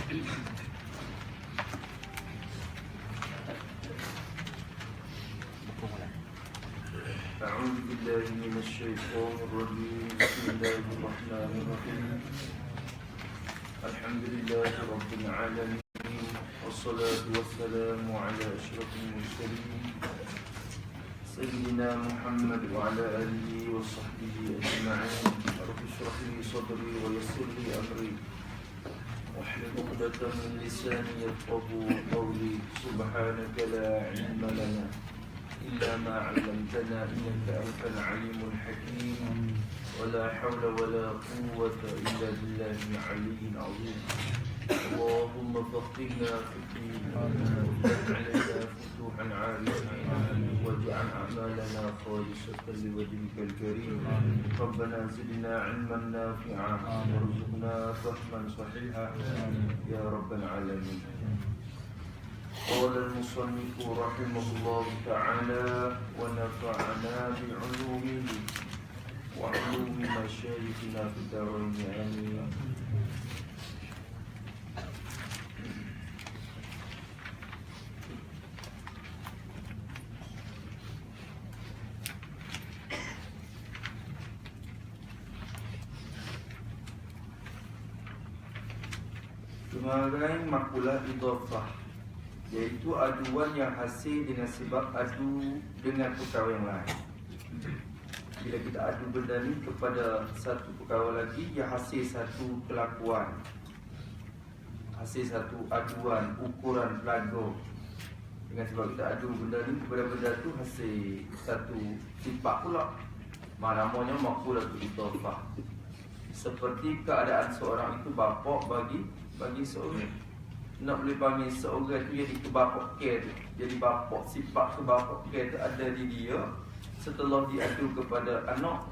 أعوذ بالله من الشيطان الرجيم بسم الله الرحمن الرحيم الحمد لله رب العالمين والصلاة والسلام على أشرف المرسلين سيدنا محمد وعلى آله وصحبه أجمعين رب اشرح لي صدري ويسر لي أمري واحلل عقدة من لساني يفقهوا قولي سبحانك لا علم لنا إلا ما علمتنا إنك أنت العليم الحكيم ولا حول ولا قوة إلا بالله العلي العظيم اللهم فقهنا في الدين وافتح علينا فتوحا عارفين واجعل أعمالنا خالصة لوجهك الكريم ربنا زدنا علما نافعا وارزقنا فهما صحيحا يا رب العالمين. قال المصنف رحمه الله تعالى ونفعنا بعلومه وعلوم مشايخنا في الدارين آمين. Kemarin makulah idhafah, iaitu aduan yang hasil dengan sebab adu dengan perkara yang lain. Bila kita adu benda ni kepada satu perkara lagi yang hasil satu kelakuan, hasil satu aduan, ukuran pelago. Dengan sebab kita adu benda ni kepada benda tu hasil satu sifat pula, namanya makulah idhafah. Seperti keadaan seorang itu bapa bagi seorang. Nak boleh panggil seorang tu jadi kebapak care tu. Jadi bapak, sifat kebapak care tu ada di dia. Setelah diadu kepada anak,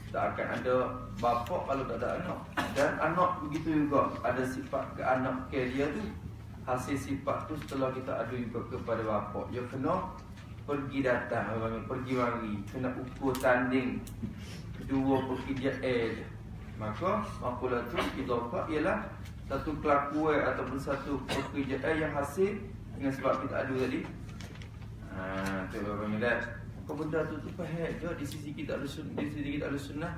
tak akan ada bapak kalau tak ada anak. Dan anak begitu juga, ada sifat ke anak care dia tu. Hasil sifat tu setelah kita adu juga kepada bapak, dia kena pergi datang, pergi mari, kena ukur tanding dua pekerjaan. Maka makulah tu idhafah ialah satu kelakuan ataupun satu pekerjaan yang hasil dengan sebab kita adu tadi. Tu apa benda? Kau benda tu faham je di sisi kita ada sunnah.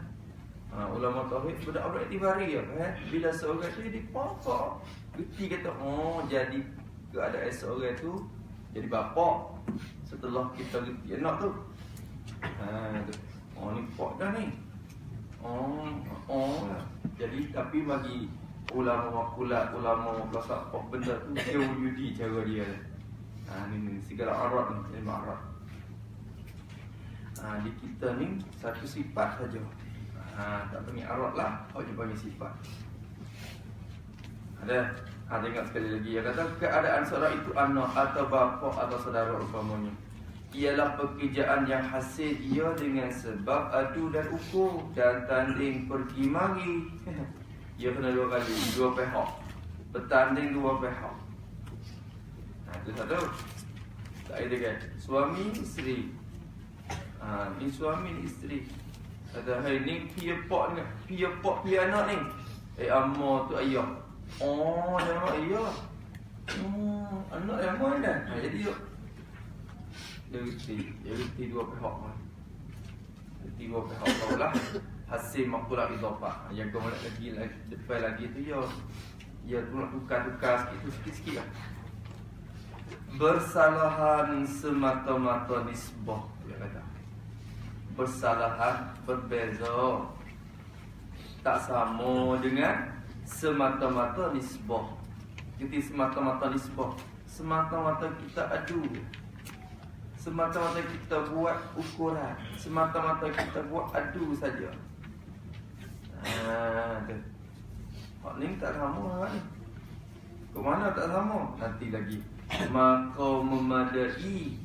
Ulama tauhid benda iktibari ya, bila seorang tu jadi pokok, reti kata jadi keadaan seorang tu jadi bapa setelah kita reti anak tu. Ni pok dah ni. Jadi tapi bagi ulama makulat, ulama makulat benda tu dia wujudi cara dia. Ni segala arat ni, ilmu arat. Di kita ni satu sifat saja. Tak panggil arat lah, dia panggil sifat. Tengok sekali lagi. Dia kata keadaan seorang itu anak atau bapa atau saudara umpamanya ialah pekerjaan yang hasil dia dengan sebab adu dan ukur dan tanding pergi mari. Dia kena dua kali, dua pihak bertanding, dua pihak. Itu satu. Tak ada kan? Suami isteri. Ni suami ni isteri. Kata hai ni pia pak anak ni. Amma tu ayah. Nama ayah. Anak yang mana dah? Jadi dia reti dua pihak. Reti dua pihak tahulah hasil makulah idhafah. Yang kau nak lagi depan lagi tu ya tu nak tukar sikit lah. Bersalahan semata-mata nisbah, dia kata. Bersalahan berbeza, tak sama dengan semata-mata nisbah. Jadi semata-mata nisbah, semata-mata kita adu, semata-mata kita buat ukuran, semata-mata kita buat adu saja. Hak ni tak sama lah ni. Ke mana tak sama? Nanti lagi. Maka memadai.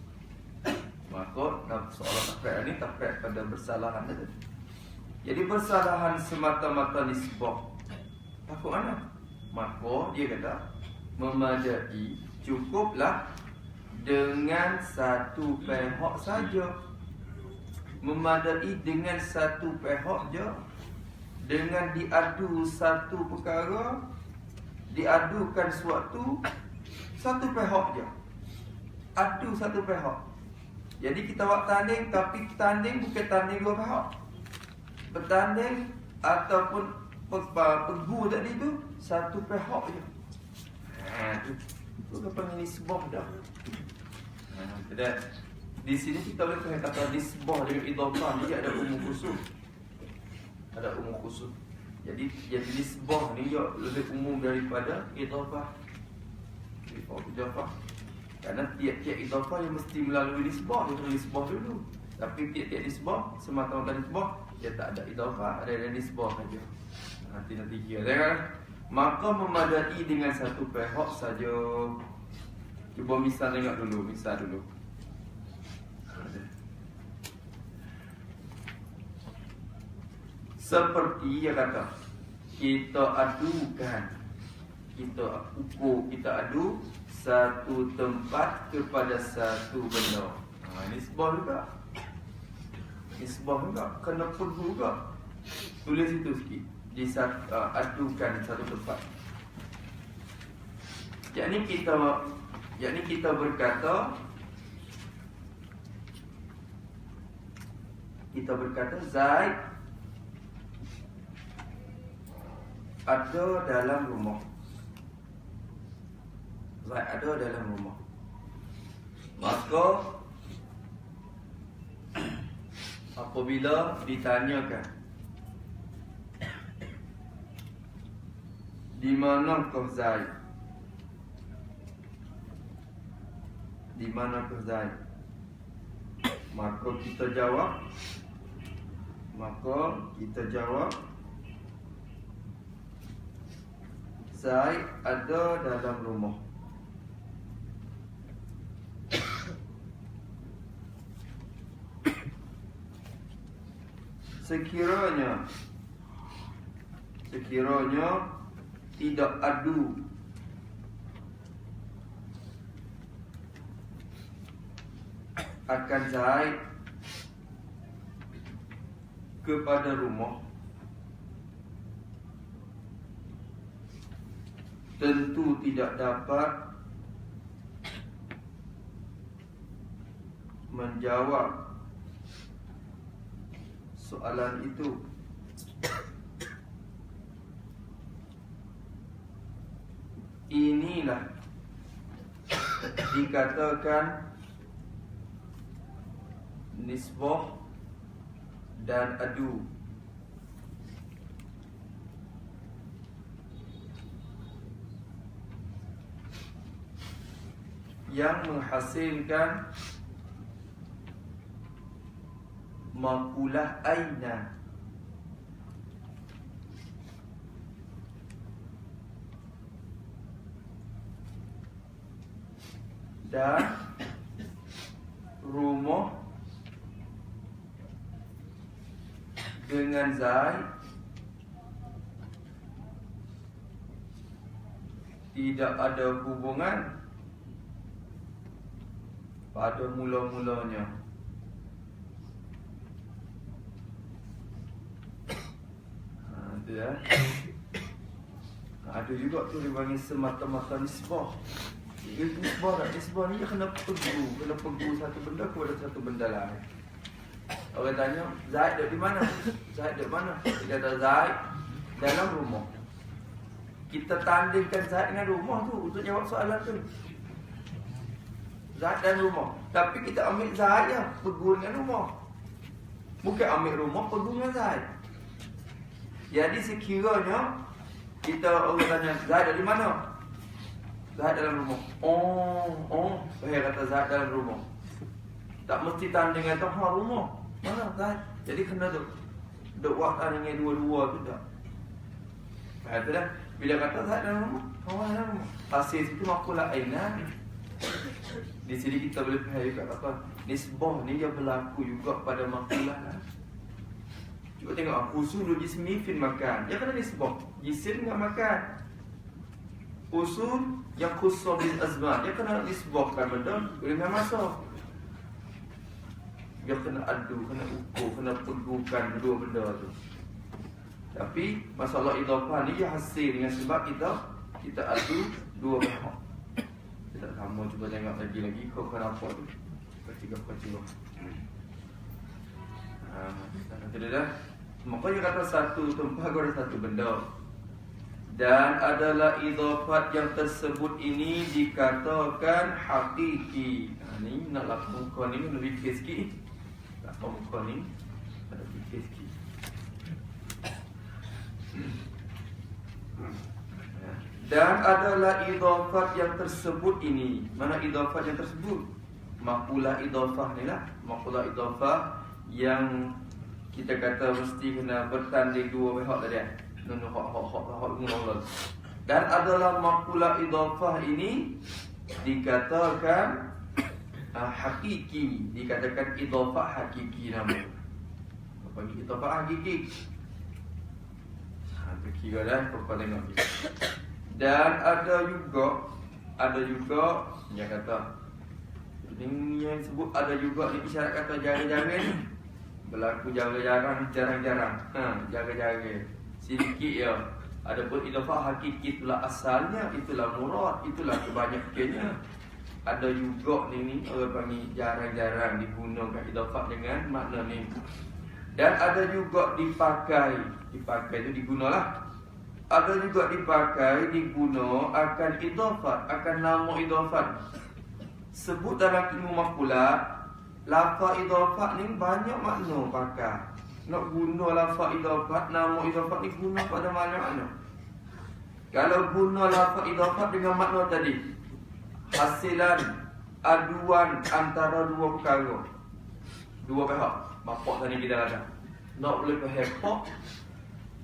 Maka soalan takrib ni takrib pada bersalahan saja. Jadi bersalahan semata-mata nisbah. Takut mana? Maka dia kata memadai, cukuplah dengan satu pihak saja. Memadai dengan satu pihak je. Dengan diadu satu perkara, diadukan suatu satu pihak je. Adu satu pihak. Jadi kita buat tanding, tapi tanding bukan tanding dua pihak. Bertanding ataupun pegu tadi tu satu pihak je. Itu apa nisbah dah. Dan di sini kita boleh pakai kata nisbah dengan idhafah, dia ada umum khusus. Ada umum khusus. Jadi nisbah ni dia lebih umum daripada idhafah. Idhafah. Karena tiap-tiap idhafah yang mesti melalui nisbah, dia kena nisbah dulu. Tapi tiap-tiap nisbah, semata-mata nisbah, dia tak ada idhafah, ada nisbah saja. Nanti kira kan? Maka memadai dengan satu pihak saja. Cuba misal tengok dulu, misal dulu. Seperti dia kata, kita adukan, kita ukur, kita adu satu tempat kepada satu benda. Nisbah juga. Nisbah juga, kena pergu juga. Tulis itu sikit. Adukan satu tempat. Yakni kita berkata Zaid ada dalam rumah. Zaid ada dalam rumah. Maka apabila ditanyakan, di manakah Zaid? Di manakah Zaid? Maka kita jawab Zaid ada dalam rumah. Sekiranya tidak adu akan Zaid kepada rumah, tentu tidak dapat menjawab soalan itu. Inilah dikatakan nisbah dan adu. Yang menghasilkan maqulah aina. Dan rumah dengan Zaid tidak ada hubungan pada mula-mulanya. Itu ya. Ada juga tu dipanggil semata-mata nisbah. Nisbah ni kena pegu satu benda kepada satu benda lain. Orang tanya, Zaid duduk di mana? Zaid duduk mana? Dia kata Zaid dalam rumah. Kita tandingkan Zaid dengan rumah tu untuk jawab soalan tu. Zaid dalam rumah. Tapi kita ambil Zaid je, pegu dengan rumah. Bukan ambil rumah, pegu dengan Zaid. Jadi sekiranya kita orang tanya, Zaid duduk di mana? Zaid dalam rumah. Saya kata Zaid dalam rumah. Tak mesti tanding kata rumah. Mana Zaid? Jadi kena tu duk waktu dengan dua-dua tu tak. Itu dah. Bila kata Zaid dalam rumah, dalam rumah. Hasil situ maqulah aina. Di sini kita boleh faham juga apa? Nisbah ni dia berlaku juga pada maqulah. Cuba tengok usul jismi fil makan. Dia kena nisbah. Jisim enggak makan. Usul yang khusus bil azman, dia kena nisbahkan benda dengan masa. Dia kena adu, kena ukur, kena pegukan kedua benda tu. Tapi masalah idhafah ni dia hasil dengan sebab kita kita adu dua pihak. Kita sama cuba tengok lagi kau kenapa tu. Ketiga. Nanti dah. Maka dia kata satu tempat ada satu benda. Dan adalah idhafat yang tersebut ini dikatakan hakiki. Ni nak lakukan muka ni lebih fikir sikit. Lakukan muka ni ada fikir sikit. Dan adalah idhafat yang tersebut ini. Mana idhafat yang tersebut? Maqulah idhafah ni lah. Maqulah idhafah yang kita kata mesti kena bertanding dua pihak tadi. Dan adalah maqulah idhafah ini dikatakan hakiki. Dikatakan idhafah hakiki nama. Apa ni idhafah hakiki? Kira dah kau tengok ni. Dan ada juga yang kata ini yang sebut ada juga ni isyarat kata jarang-jarang ni berlaku jarang-jarang. Jarang-jarang sedikit ya. Adapun idhafah hakiki itulah asalnya, itulah murad, itulah kebanyakannya. Ada juga ni orang panggil jarang-jarang digunakan idhafah dengan makna ni. Dan ada juga dipakai itu digunalah. Ada juga dipakai, diguna akan idhafat, akan nama idhafat. Sebut dalam ilmu maqulah, lafaz idhafat ni banyak makna pakai. Nak guna lafaz idhafat, nama idhafat ni guna pada mana-mana. Kalau guna lafaz idhafat dengan makna tadi, hasilan aduan antara dua perkara, dua pihak. Bapak tadi kita ada. Nak boleh faham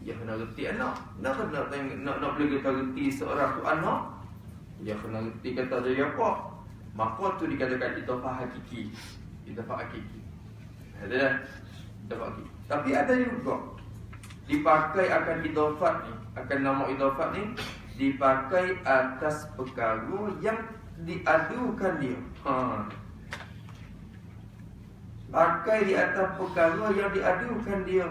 dia kena reti anak. Nak boleh kita reti seorang tu anak, dia kena reti kata dia apa. Maka tu dikatakan idhafah hakiki. Idhafah hakiki. Ada dah. Idhafah hakiki. Tapi ada juga dipakai akan idhafat ni, akan nama idhafat ni dipakai atas perkara yang diadukan dia. Pakai di atas perkara yang diadukan dia.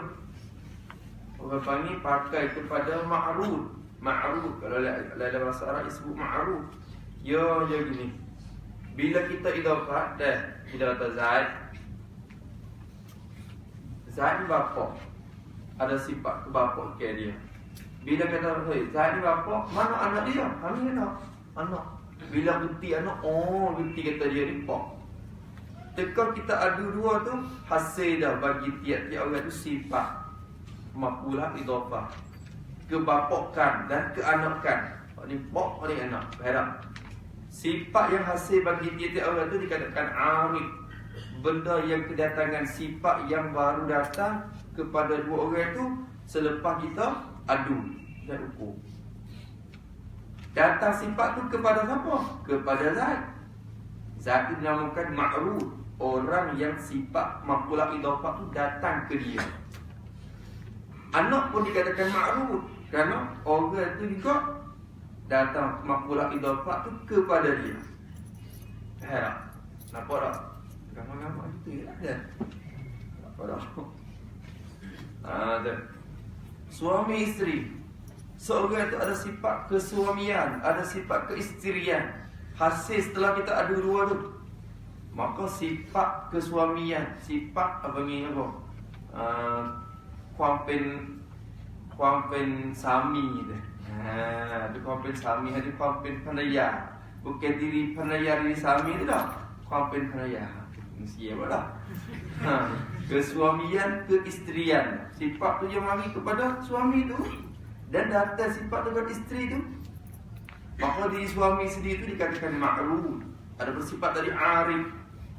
Orang panggil pakai kepada ma'ruf. Ma'ruf kalau dalam bahasa Arab disebut ma'ruf. Ya gini. Bila kita idhafat dah, kita kata Zaid. Zaid ni bapa. Ada sifat ke bapa ke dia. Bila kata Zaid ni bapa, mana anak dia? Kami anak. Bila bukti anak, bukti kata dia ni pak. Teka kita adu dua tu, hasil dah bagi tiap-tiap orang tu sifat maqulah idhafah, kebapakan dan keanakan. Ni pak, ni anak. Faham? Sifat yang hasil bagi tiap-tiap orang tu dikatakan arif. Benda yang kedatangan sifat yang baru datang kepada dua orang tu selepas kita adu dan ukur. Datang sifat tu kepada siapa? Kepada Zaid. Zaid itu dinamakan ma'ruf. Orang yang sifat maqulah idhafah tu datang ke dia. Anak pun dikatakan ma'ruf kerana orang tu juga datang maqulah idhafah tu kepada dia. Faham? Nampak tak? Gambar-gambar itu ada. Nampak tak? Ada. Suami isteri. Seorang itu ada sifat kesuamian, ada sifat keisterian. Hasil setelah kita adu dua tu, maka sifat kesuamian, sifat apa ni apa? Kuampen sami tu. Ada kuampen sami, ada kuampen panaya. Bukan diri panaya diri sami tu dah. Kuampen panaya. Mesti apa dah? Kesuamian, keisterian. Sifat tu yang mari kepada suami tu dan datang sifat tu kepada isteri tu, maka diri suami sendiri tu dikatakan ma'ruf. Ada bersifat dari arif,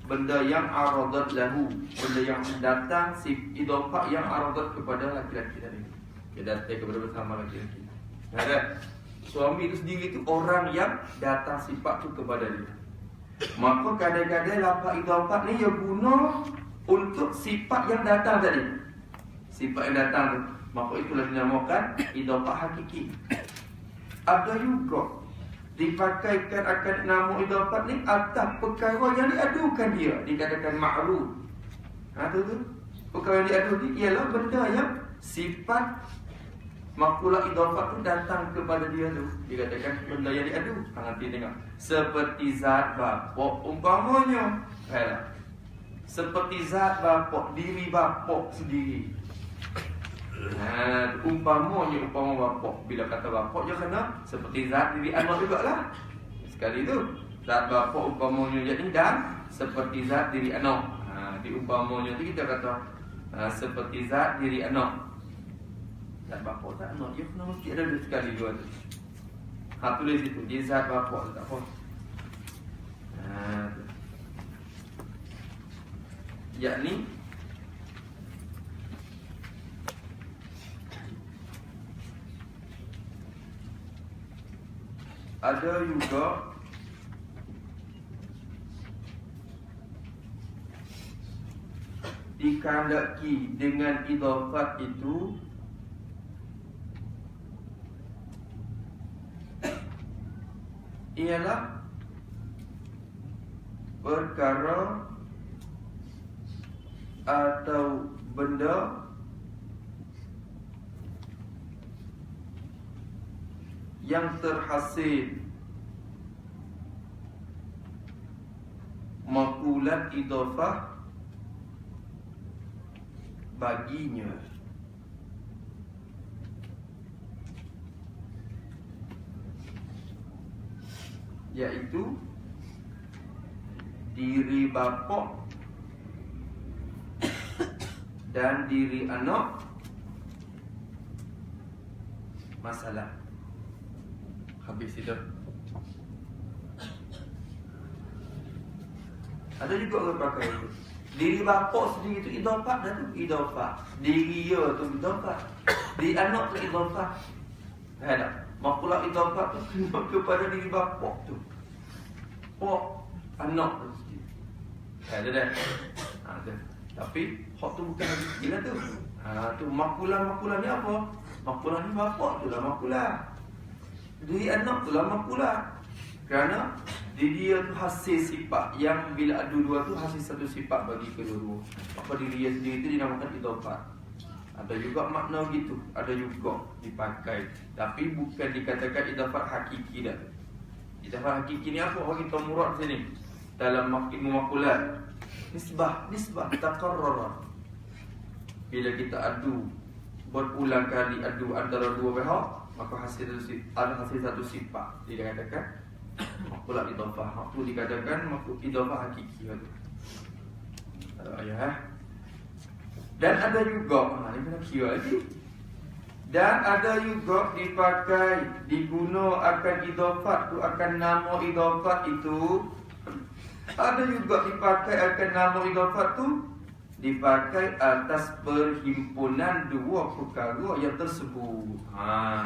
benda yang aradat lahu, benda yang datang idhafah yang aradat kepada laki-laki tadi. Dia datang kepada bersama laki-laki. Ada suami itu sendiri tu orang yang datang sifat tu kepada dia. Maka kadang-kadang lafaz idhafah ni dia guna untuk sifat yang datang tadi. Sifat yang datang tu, maka itulah dinamakan idhafah hakiki. Ada juga dipakaikan akan nama idhafat ni atas perkara yang diadukan dia, dikatakan ma'ruf. Tu perkara yang diadu ni ialah benda yang sifat Makulah idhafah tu datang kepada dia tu. Dikatakan benda yang diadu. Nanti tengok. Seperti zat bapak umpamanya. Seperti zat bapak, diri bapak sendiri. Umpama bapak. Bila kata bapak je kena seperti zat diri anak jugalah. Sekali tu zat bapak umpamanya jadi dan seperti zat diri anak. Di umpamanya tu kita kata seperti zat diri anak. Zat bapak tak anak dia kena mesti ada dua sekali dua tu. Tulis itu dia zat bapak tu tak apa. Tu. Yakni ada juga dikandaki dengan idhafat itu ialah perkara atau benda yang terhasil makulat idhafah baginya. Iaitu diri bapak dan diri anak. Masalah habis itu. Ada juga orang pakai itu. Diri bapak sendiri itu idhafah dah tu, idhafah. Diri dia tu idhafah. Diri anak tu idhafah. Ada. Makulah idhafah tu kena kepada diri bapak tu. Pak anak tu sendiri. Ada dah. Ada. Tapi hak tu bukan lagi gila tu. Tu makulah ni apa? Makulah ni bapak tu lah makulah. Diri anak tu lah makulah. Kerana diri dia tu hasil sifat yang bila ada dua tu hasil satu sifat bagi kedua-dua. Apa diri dia sendiri tu dinamakan idhafah. Ada juga makna gitu, ada juga dipakai. Tapi bukan dikatakan idhafat hakiki dah. Idhafat hakiki ni apa? Orang kita murad sini dalam ilmu makulat. Nisbah taqarrara. Bila kita adu berulang kali adu antara dua pihak, maka ada hasil satu sifat. Dikatakan makulat idhafah. Itu dikatakan makulat idhafah hakiki tu. Ayah. Dan ada juga ni kena kira lagi. Dan ada juga dipakai, diguna akan idhafat tu, akan nama idhafat itu. Ada juga dipakai akan nama idhafat tu dipakai atas perhimpunan dua perkara yang tersebut.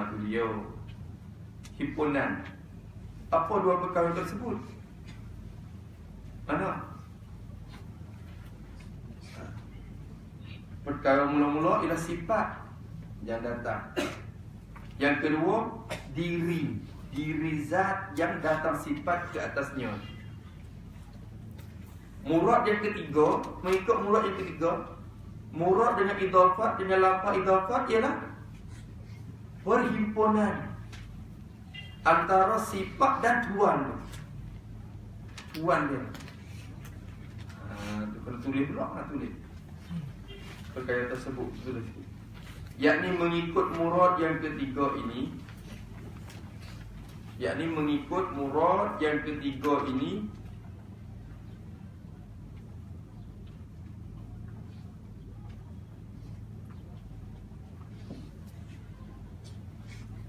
Tu dia. Himpunan. Apa dua perkara tersebut? Mana? Perkara mula-mula ialah sifat yang datang. Yang kedua, diri zat yang datang sifat ke atasnya. Murad yang ketiga, mengikut murad yang ketiga, murad dengan idhafat, dengan lafaz idhafat ialah perhimpunan antara sifat dan tuan. Tuan dia. Tu kena tulis pula, nak tulis perkara tersebut tulis. Yakni mengikut murad yang ketiga ini. Yakni mengikut murad yang ketiga ini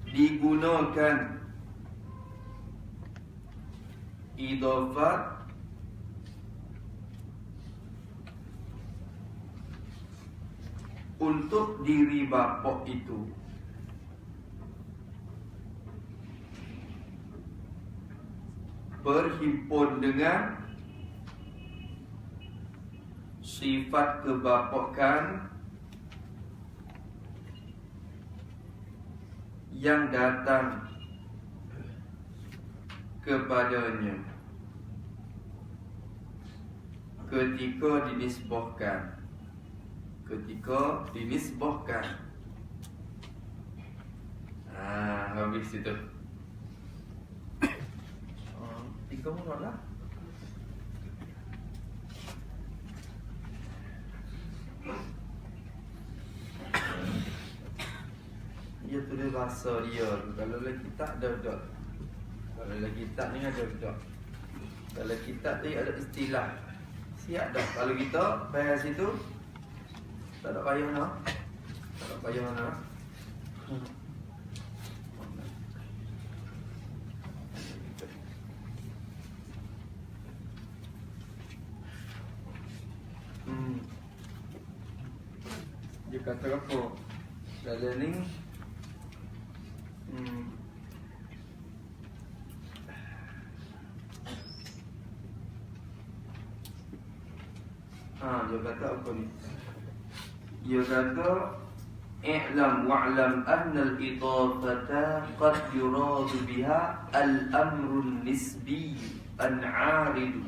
digunakan idhafat untuk diri bapak itu. Berhimpun dengan sifat kebapakan yang datang kepadanya ketika dinisbahkan. bagi situ. Tiga murah lah. Dia tulis bahasa dia. Kalau lagi tak ada dot. Kalau lagi tak ni ada dot. Kalau kita ni ada istilah. Siap dah. Kalau kita bayar situ, tak ada payah nak. Tak ada payah nak. Dia kata apa? Dalam ni dia kata apa ni? Dia kata i'lam wa'lam anna al-idafata qad yuradu biha al-amru nisbi an-'arid.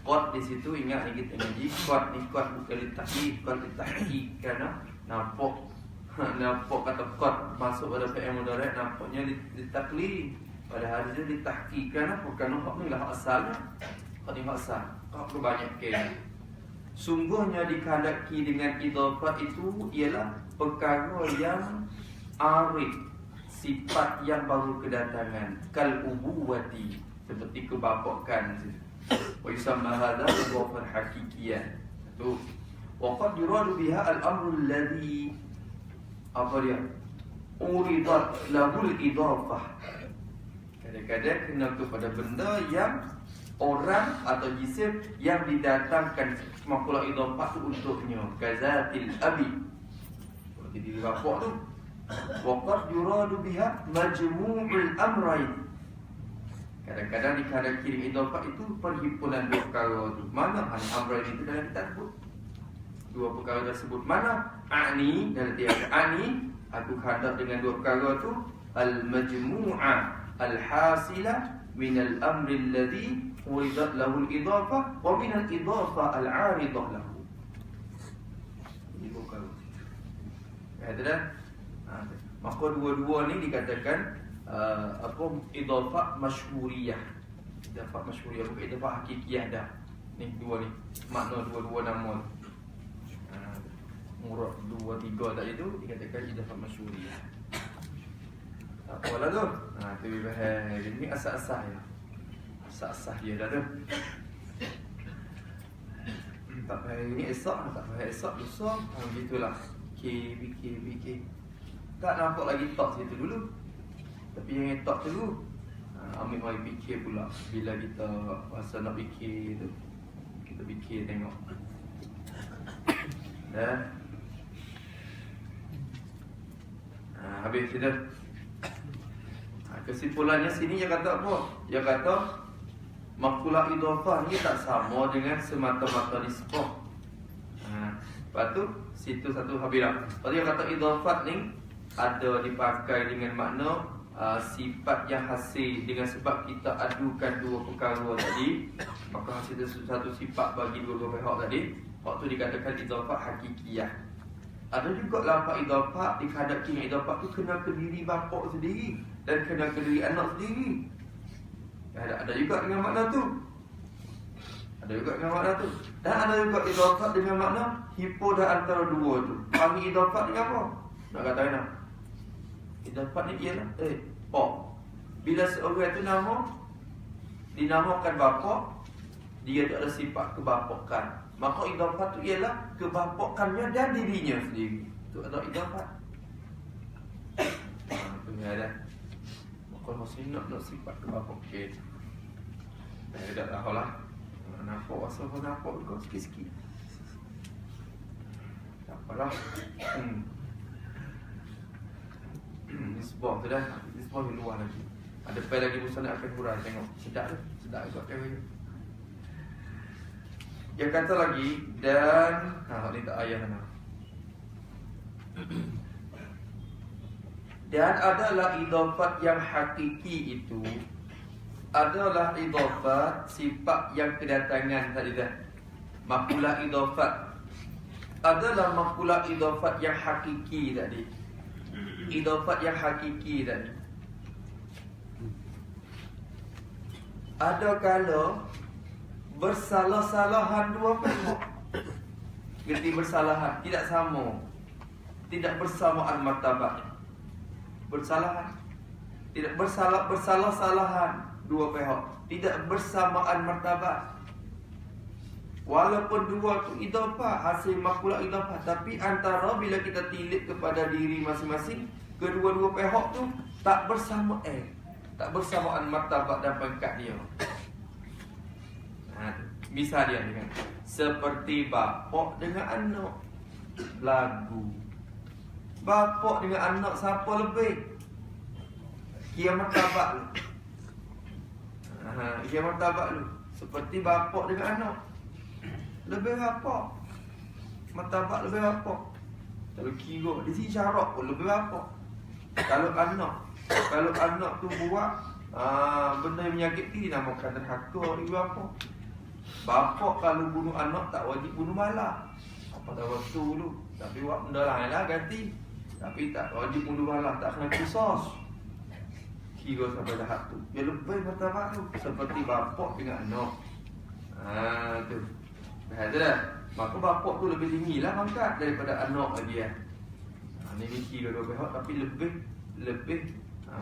Qad di situ ingat ni kita ngaji, qad ni qad bukan ditahqiq, qad ditahqiq kerana nampak kata qad masuk pada fi'il mudhari' nampaknya ditaklid. Padahal dia ditahqiq kerana bukan hak ni lah asalnya. Qad ni asal. Kau banyak ke. Sungguhnya dikehendaki dengan idhafah itu ialah perkara yang arid, sifat yang baru kedatangan, kal ubuwati, seperti kebapakan. Wa yusamma hadha idhafah hakikiyah. Tu. Wa qad yuradu biha al-amru alladhi apa dia? Uridat lahul idhafah. Kadang-kadang kena kepada benda yang orang atau jisim yang didatangkan makhluk idhafah tu untuknya, kazatil abi, seperti diri bapak tu. Waqad yuradu biha majmu'ul amrayn. Kadang-kadang dikehendaki dengan idhafah itu perhimpunan dua perkara tu. Mana amrayn itu dalam kitab sebut? Dua perkara tersebut. Mana ani dalam tiada ani, aku hendak dengan dua perkara tu, al-majmu'ah al-hasilah min al-amri alladhi uridat lahu al-idhafah wa min al-idhafah al-'aridah lahu. Ini bukan. Dah. Maka dua-dua ni dikatakan idhafah masyhuriyah. Idhafah masyhuriyah bukan idhafah hakikiyah dah. Ni dua ni. Makna dua-dua nama. Murad 2 3 tadi tu dikatakan idhafah masyhuriyah. Tak apalah tu. Tu bahaya. Ini asas-asas ya. Asas dia dah tu. Tak payah ini esok, tak payah esok, lusa. Begitulah. Fikir. Tak nampak lagi tak situ dulu. Tapi yang tak dulu, ambil mari fikir pula. Bila kita rasa nak fikir tu, kita fikir tengok. Dah. Habis kita. Kesimpulannya sini dia kata apa? Dia kata makulah idhafah ni tak sama dengan semata-mata nisbah. Lepas tu situ satu habis dah. Lepas tu dia kata idhafat ni ada dipakai dengan makna sifat yang hasil dengan sebab kita adukan dua perkara tadi, maka hasil satu sifat bagi dua-dua pihak tadi. Waktu dikatakan idhafah hakikiyah. Ada juga lafaz idhafah dikehendaki dengan idhafah tu kena ke diri bapa sendiri dan kena ke diri anak sendiri. Ada juga dengan makna tu. Ada juga dengan makna tu. Dan ada juga idhafah dengan makna hipoda antara dua tu. Panggil idhafah dengan apa? Nak kata mana? Idhafah ni ialah bila seorang itu dinamakan bapa, dia tak ada sifat kebapakan. Maka idhafah tu ialah kebapakannya dan dirinya sendiri. Tu ada idhafah. Tu ada. Maka masih nak sifat kebapakan. Tak tahulah. Nampak asal pun nampak juga sikit-sikit. Tak apalah. Nisbah tu dah. Nisbah di luar lagi. Ada pai lagi musa nak akan kurang tengok. Sedap tu. Sedap juga kawin. Dia kata lagi dan ni tak ayah mana. Dan adalah idhafat yang hakiki itu adalah idhafat sifat yang kedatangan tadi dah. Makulah idhafat adalah makulah idhafat yang hakiki tadi. idafat yang hakiki tadi. Ada kala bersalah-salahan dua pihak. Gerti bersalahan, tidak sama, tidak bersamaan martabat. Bersalahan, tidak bersalah-salahan dua pihak, tidak bersamaan martabat. Walaupun dua tu idafah, hasil makula idafah, tapi antara bila kita tilik kepada diri masing-masing, kedua-dua pihak tu tak tak bersamaan martabat dan pangkat dia. Misal dia dengan seperti bapak dengan anak lagu. Bapak dengan anak siapa lebih? Kia martabat lu. Kia martabat lu. Seperti bapak dengan anak. Lebih bapak. Martabat lebih bapak. Kalau kira di sini syarat pun lebih bapak. Kalau anak tu buat benda yang menyakiti, dinamakan derhaka ibu bapa. Bapak kalau bunuh anak tak wajib bunuh bala. Apa dah waktu dulu. Tapi buat benda lain lah ganti. Tapi tak wajib bunuh bala, tak kena kisos. Kira sampai jahat tu. Dia lebih martabat tu. Seperti bapak dengan anak. Tu. Dah tu dah. Maka bapak tu lebih tinggi lah pangkat daripada anak lagi ya. Ini kira dua pihak tapi lebih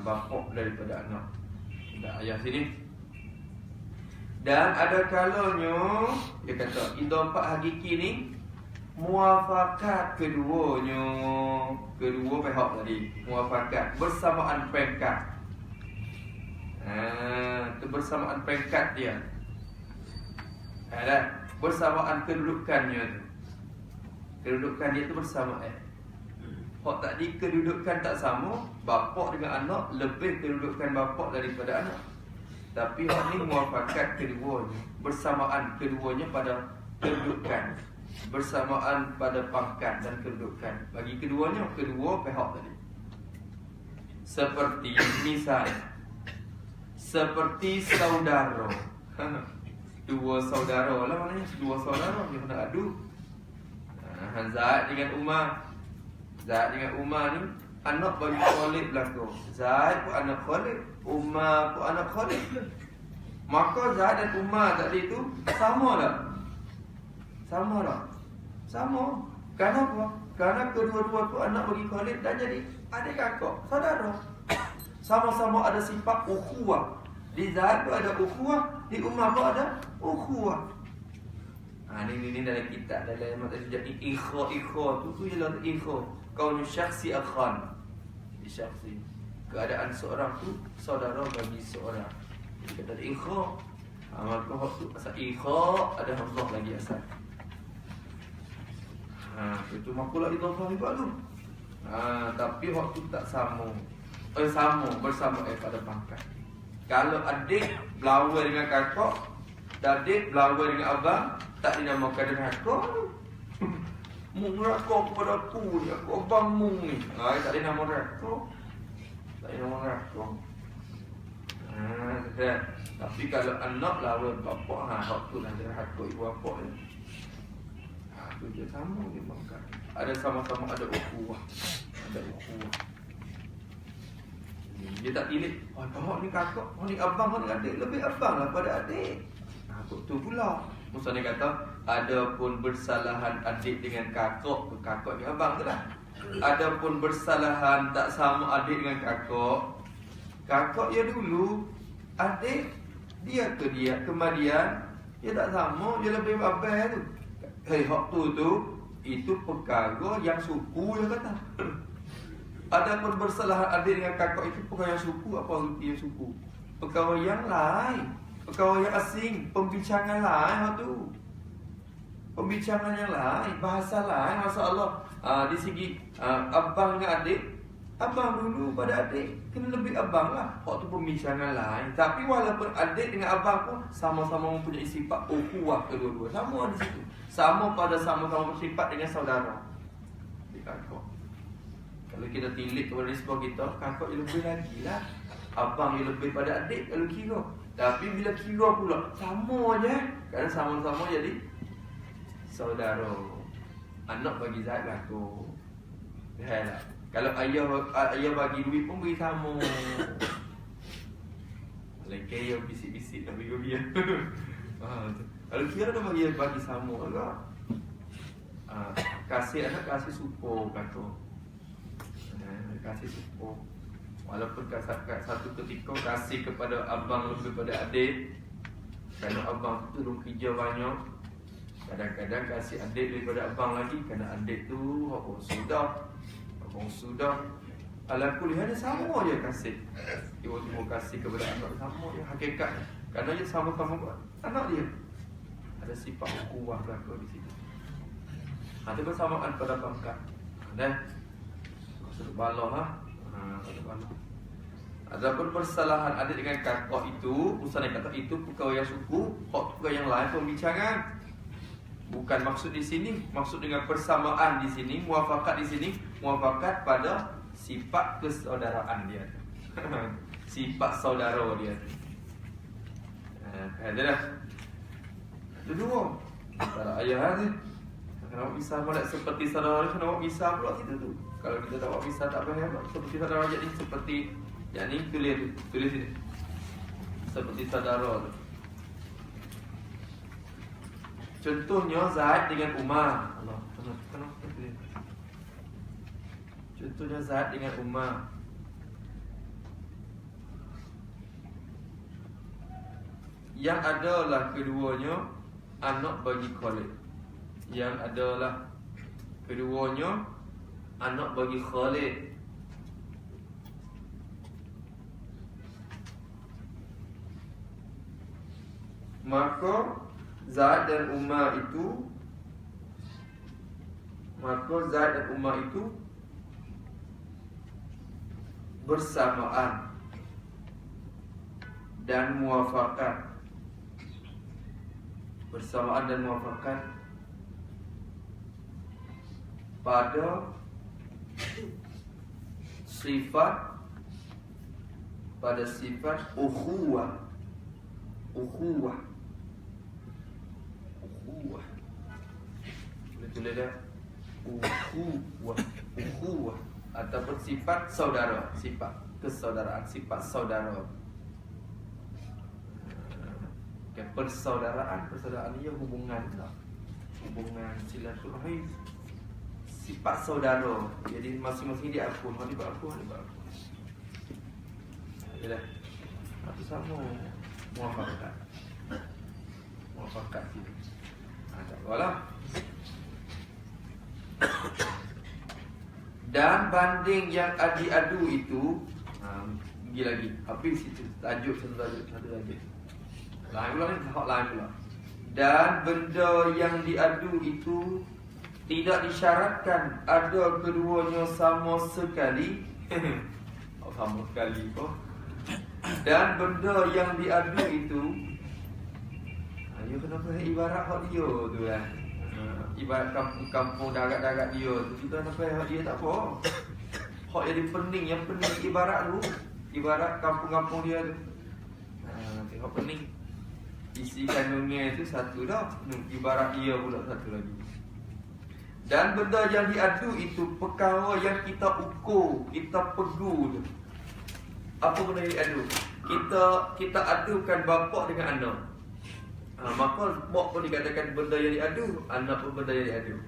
bapak daripada anak. Tak ayah sini. Dan ada kalanya dia kata idafah hakiki ni muafakat kedua pihak tadi, muafakat bersamaan peringkat. Kebersamaan peringkat dia. Ada bersamaan kedudukannya tu. Kedudukan dia tu bersama hak tadi kedudukan tak sama, bapak dengan anak lebih kedudukan bapak daripada anak. Tapi hak ni muafakat keduanya, bersamaan keduanya pada kedudukan, bersamaan pada pangkat dan kedudukan bagi keduanya, kedua pihak tadi. Seperti misal, seperti saudara. Dua saudara lah maknanya, dua saudara yang nak adu. Zaid dengan Umar. Zaid dengan Umar ni anak bagi Khalid belakang. Zaid pun anak Khalid, Umar pun anak Khalid. Maka Zaid dan Umar tadi tu sama tak? Sama tak? Sama. Kenapa? Kerana kedua-dua tu anak bagi Khalid dan jadi adik kakak, saudara. Sama-sama ada sifat ukhuwah. Di Zaid tu ada ukhuwah, di Umar pun ada ukhuwah. Ini dalam kitab, dalam mata sejati ikha tu ialah ikha. Kaunu syakhsi akhan. Di syakhsi. Keadaan seorang tu saudara bagi seorang. Jadi kata ikha. Maka hak tu asal ikha ada hamzah lagi asal. Itu makulah idafah ni baru. Tapi hak tu tak sama. Sama bersama pada pangkat. Kalau adik berlawan dengan kakak, adik berlawan dengan abang, tak dinamakan derhaka. Mung neraka kepada aku ni, aku abang mung ni. Tak ada nama neraka. Tak ada nama neraka. Tapi kalau anak lawan bapak, hak tu lah derhaka ibu bapak ni. Tu je sama dia pangkat. Ada sama-sama ada ukhuwah. Ada ukhuwah. Dia tak pilih, ni kakak, ni abang, ni adik. Lebih abang lah pada adik. Tu pula Musa ni kata, ada pun bersalahan adik dengan kakak. Kakak ni abang tu lah. Ada pun bersalahan tak sama adik dengan kakak. Kakak ya dulu, adik dia ke dia, kemudian dia tak sama, dia lebih abang tu. Hak tu itu perkara yang suku dia kata. Ada pun bersalahan adik dengan kakak itu perkara yang suku, apa yang suku? Perkara yang lain, perkara yang asing, pembincangan lain tu. Pembincangan yang lain, bahasa lain, masya-Allah. Di segi abang dengan adik, abang dulu pada adik kena lebih abang lah. Hak tu pembincangan lain. Tapi walaupun adik dengan abang pun sama-sama mempunyai sifat ukhuwah kedua-dua. Sama di situ. Sama pada sama-sama bersifat dengan saudara. Di kakak. Kalau kita tilik kepada nisbah kita, kakak yang lebih lagi lah. Abang yang lebih pada adik kalau kira. Tapi bila kira pula, sama je. Kerana sama-sama jadi saudara. Anak bagi Zaid lah tu. Dah lah. Kalau ayah bagi duit pun beri sama. Lagi ayah bisik-bisik nak bagi dia. Kalau kira dah bagi sama agak. Kasih anak kasih support kata. Kasih support. Walaupun satu ketika kasih kepada abang lebih daripada adik, kerana abang tu dulu kerja banyak. Kadang-kadang kasih adik daripada abang lagi, kerana adik tu abang sudah. Alakul hanya sama je kasih. Tiba-tiba kasih kepada anak sama je hakikat. Kerana dia sama-sama anak dia. Ada sifat ukhuwah berlaku di situ. Itu bersamaan pada pangkat. Dan maksud balah adapun persalahan adik dengan kakak itu, usaha kata itu perkara yang suku, perkara yang lain pembicaraan. Bukan maksud di sini, maksud dengan persamaan di sini, muafakat di sini, muafakat pada sifat persaudaraan dia. Sifat saudara dia. Ada dah. Itu dua. Antara ayah ni. Kalau bisa pula seperti saudara, kenapa bisa pula kita tu? Kalau kita tak bisa tak payah seperti saudara jadi seperti yang ni tulis sini. Seperti saudara tu. Contohnya Zaid dengan Umar. Allah, kenapa tulis? Contohnya Zaid dengan Umar. Yang adalah keduanya anak bagi Khalid. Yang adalah keduanya anak bagi Khalid. Maka Zaid dan Umar itu bersamaan dan muafakat. Bersamaan dan muafakat pada sifat ukhuwah. Boleh tulis dah. Ukhuwah ataupun sifat saudara, sifat kesaudaraan, sifat saudara. Persaudaraan ni hubungan lah. Hubungan silaturahim. Sifat saudara. Jadi masing-masing dia akun, dia buat akun. Yalah. Itu sama muafakat. Muafakat sini. Tak apalah. Dan banding yang adu itu pergi lagi. Habis situ tajuk satu tajuk. Lain pula ni, hak lain pula. Dan benda yang diadu itu tidak disyaratkan ada keduanya sama sekali. Sama sekali kok. Dan benda yang diadu itu, dia kenapa ibarat hak dia tu kan. Ibarat kampung-kampung darat-darat dia tu, kita kenapa hak dia tak apa. Hak jadi pening, yang pening ibarat tu. Ibarat kampung-kampung dia tu. Hak pening. Isi kandungnya itu satu dah. Ibarat dia pula satu lagi. Dan benda yang diadu itu perkara yang kita ukur, kita pegu tu. Apa benda yang diadu? Kita adukan bapa dengan anak. Maka bapa pun dikatakan benda yang diadu, anak pun benda yang diadu.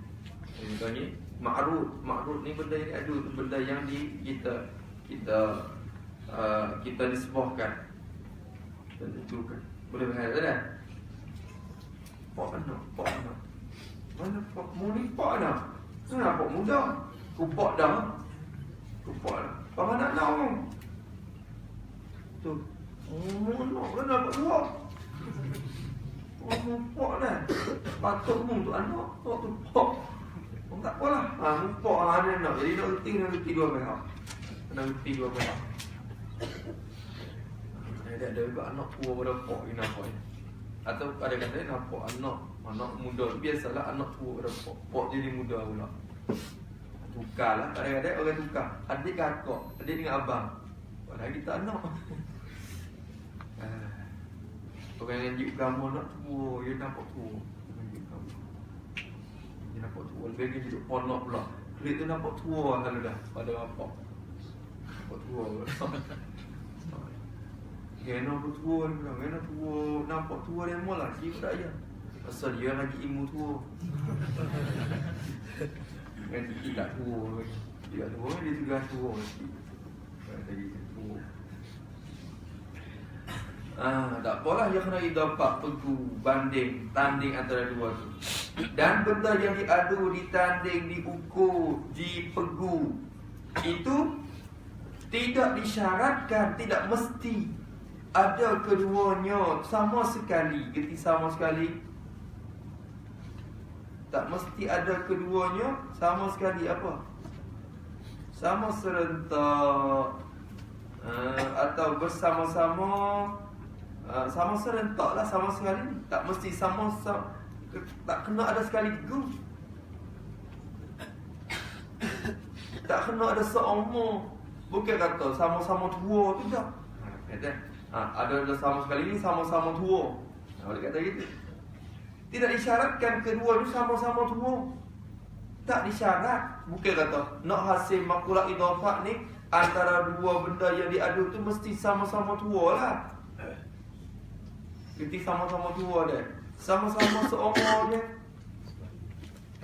Contohnya ma'rud ni benda yang diadu, benda yang kita nisbahkan. Tentukan. Boleh berhati tak? Pak anak. Mana pak muli pak anak? Kenapa pak muda? Kupak dah. Pak anak nak. Tu. Nak kena pak dua. Pak dah. Patut mu tu anak. Tu pak. Tak apalah. Pak ada nak. Jadi nak reti dua pihak. Kena reti dua pihak. Ada juga anak tua pada pak ni nampak ni. Atau ada kata nampak anak muda. Biasalah anak tua pada pak. Pak jadi muda pula. Tukarlah. Kadang-kadang orang tukar. Adik kakak. Adik dengan abang. Padahal kita anak. Orang yang jadi agama nak tua. Dia nampak tua. Dia nampak tua. Lebih dia jadi ponok pula. Kulit tu nampak tua kalau dah pada bapak. Nampak tua. Gena pun tua ni bilang, gena tua, nampak tua dia mula lagi pun tak ya. Pasal dia lagi ilmu tua. Kan tidak tua lagi. Tidak tua dia juga tua lagi. Lagi tua. Tak apalah dia kena idafah pegu, banding, tanding antara dua tu. Dan benda yang diadu, ditanding, diukur, dipegu itu tidak disyaratkan, tidak mesti ada keduanya sama sekali. Gerti sama sekali? Tak mesti ada keduanya sama sekali apa? Sama serentak atau bersama-sama. Sama serentak lah, sama sekali. Tak mesti sama, tak kena ada sekali gu. Tak kena ada seumur. Bukan kata sama-sama tua tu tak. Kata ada sama sekali ni sama-sama tua. Boleh kata gitu. Tidak disyaratkan kedua tu sama-sama tua. Tak disyarat. Bukan kata nak hasil makulah idafah ni antara dua benda yang diadu tu mesti sama-sama tua lah. Kita sama-sama tua dia, sama-sama seumur dia.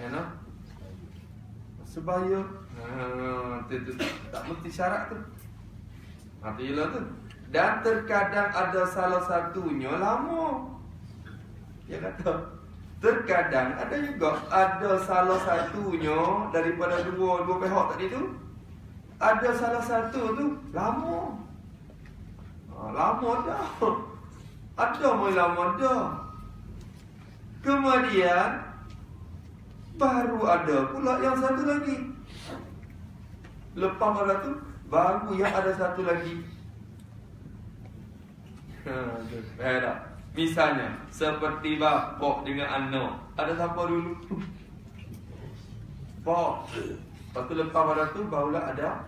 Enak? Sebaya. Tak mesti syarat tu. Tu jelah tu. Dan terkadang ada salah satunya lama. Dia kata terkadang ada juga ada salah satunya daripada dua pihak tadi tu. Ada salah satu tu lama. Lama dah. Ada mulai lama dah. Kemudian baru ada pula yang satu lagi. Lepas pada tu baru yang ada satu lagi. Tak? Misalnya seperti bapak dengan anak. Ada siapa dulu? Pak. Lepas tu lepas pada tu barulah ada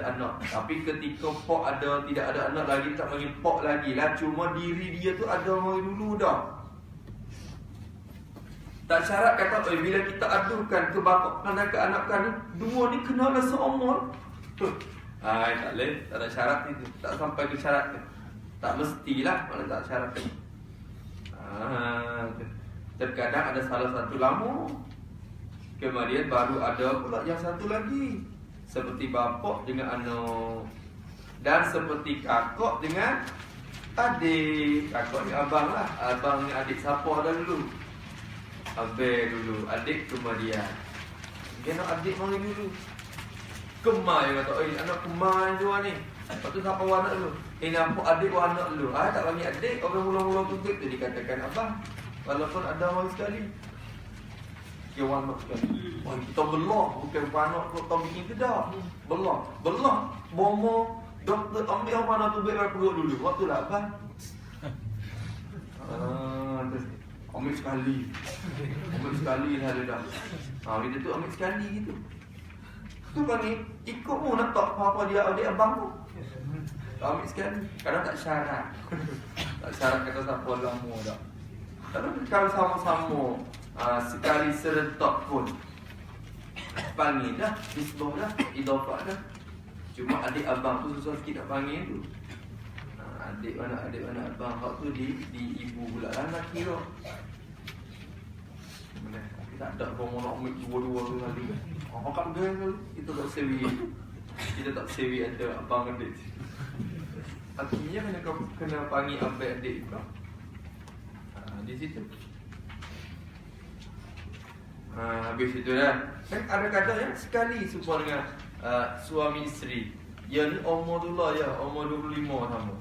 anak. Tapi ketika pak ada, tidak ada anak lagi, tak panggil pak lagi lah. Cuma diri dia tu ada mari dulu dah. Tak syarat kata bila kita adukan ke bapak dan ke anak kan, dua ni kena ada seumur. Tak boleh, tak ada syarat itu. Tak sampai ke syarat tu. Tak mestilah, mana tak syarat tu. Terkadang ada salah satu lama, kemudian baru ada pula yang satu lagi. Seperti bapak dengan anak. Dan seperti kakak dengan adik. Kakak ni abang lah. Abang ni adik siapa dah dulu? Abang dulu. Adik kemudian. Dia nak adik mari dulu. Kemar dia kata, anak kemar ni ni. Lepas tu siapa anak dulu? Nampak adik wa anak dulu. Tak panggil adik. Orang mula-mula tunjuk tu dikatakan abang. Walaupun ada orang sekali. Dia anak sekali. Kita belah. Bukan anak kita bikin tidak. Belah. Bomo. Doktor ambil mana tu baik perut dulu. Waktu lah abang. Ambil sekali. Ambil sekali sahaja dah. Kita tu ambil sekali gitu. Tu panggil ikut mu nak tak apa-apa dia adik abang tu. Ambil sekali. Kadang tak syarat. Tak syarat kata siapa lama dah. Tapi kalau sama-sama sekali serentak pun panggil dah, isbah dah, idafah dah. Cuma adik abang tu susah sikit nak panggil tu. Adik mana abang hak tu di ibu pula lah nak kira. Tak ada orang nak ambil dua-dua tu kali. Kan dia kali kita tak sewi. Kita tak sewi ada abang adik. Artinya kena panggil abang adik juga. Di situ. Habis itu dah. Kan ada kata yang sekali serupa dengan suami isteri. Ya ni umur tu lah ya, umur 25 sama.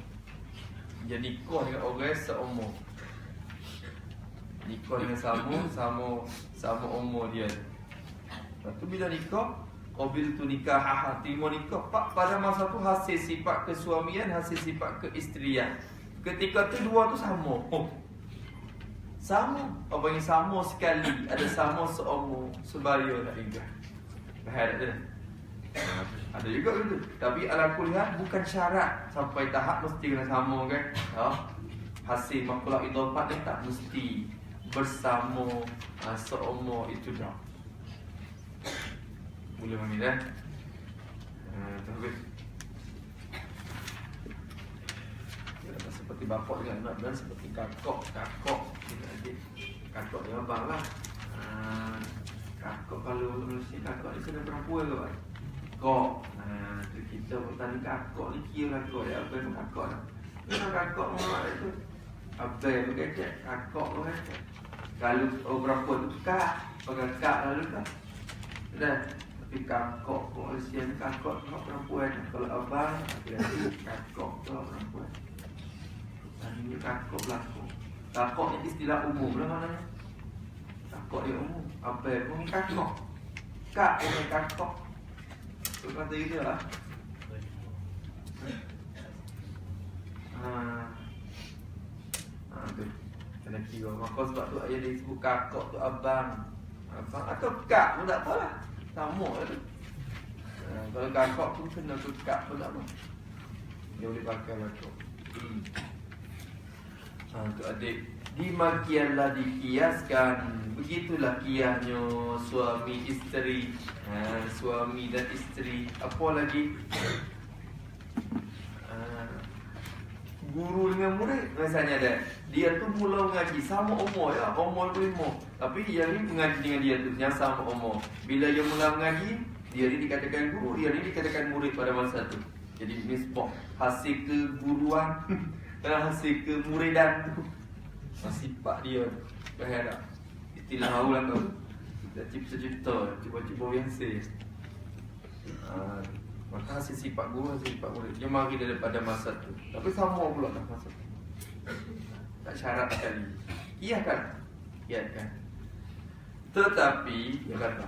Dia nikah dengan orang seumur. Nikah dengan sama umur dia. Lepas tu bila nikah, qabil tu nikah, terima nikah. Pada masa tu hasil sifat kesuamian, hasil sifat keisterian. Ketika tu dua tu sama. Sama. Apa yang sama sekali, ada sama seumur, sebaya tak juga. Faham tak? Ada juga gitu. Tapi ala kuliah bukan syarat sampai tahap mesti kena sama kan. Hasil makulah idafah ni tak mesti bersama seumur itu dah. Boleh panggil dah. Tapi seperti bapak dengan anak dan seperti kakak dengan adik. Kakak dia abang lah. Kakak kalau mesti kakak ni kena perempuan ke, Pak? Kok. Kita bertanya kakak ni kira kakak dia apa yang kakak dah. Memang kakak mak itu. Apa yang berkecek kakak tu kan. Kalau perempuan tu kak, kakak lalu kan. Dah. Tapi kakak polisian kakak tu perempuan. Kalau abang lagi kakak tu perempuan. Ini kakak berlaku. Kakak ni istilah umum lah maknanya. Kakak dia umum. Apa pun kakak. Kak ini kakak. Tu kata gitu lah. Tu kena kira. Maka sebab tu ayah dia sebut kakak tu abang. Abang atau kak pun tak apa lah. Sama lah tu. Kalau kakak pun kena tu kak pun tak apa. Dia boleh pakai kakak. Tu adik. Dimakianlah dikiaskan. Begitulah kiasnya suami isteri. Suami dan isteri. Apa lagi? Guru dengan murid. Misalnya dia tu mula mengaji sama umur ya, umur 5. Tapi dia ni mengaji dengan dia tu yang sama umur. Bila dia mula mengaji, dia ni dikatakan guru, dia ni dikatakan murid pada masa tu. Jadi nisbah hasil keguruan dan hasil kemuridan tu. Sifat dia berharap. Istilah awal tu. Dah cipta-cipta, cuba-cuba biasa. Maka hasil sifat guru, hasil sifat murid. Dia mari daripada masa tu. Tapi sama pula dah masa tu. Tak syarat sekali. Iya kan? Iya kan? Tetapi dia kata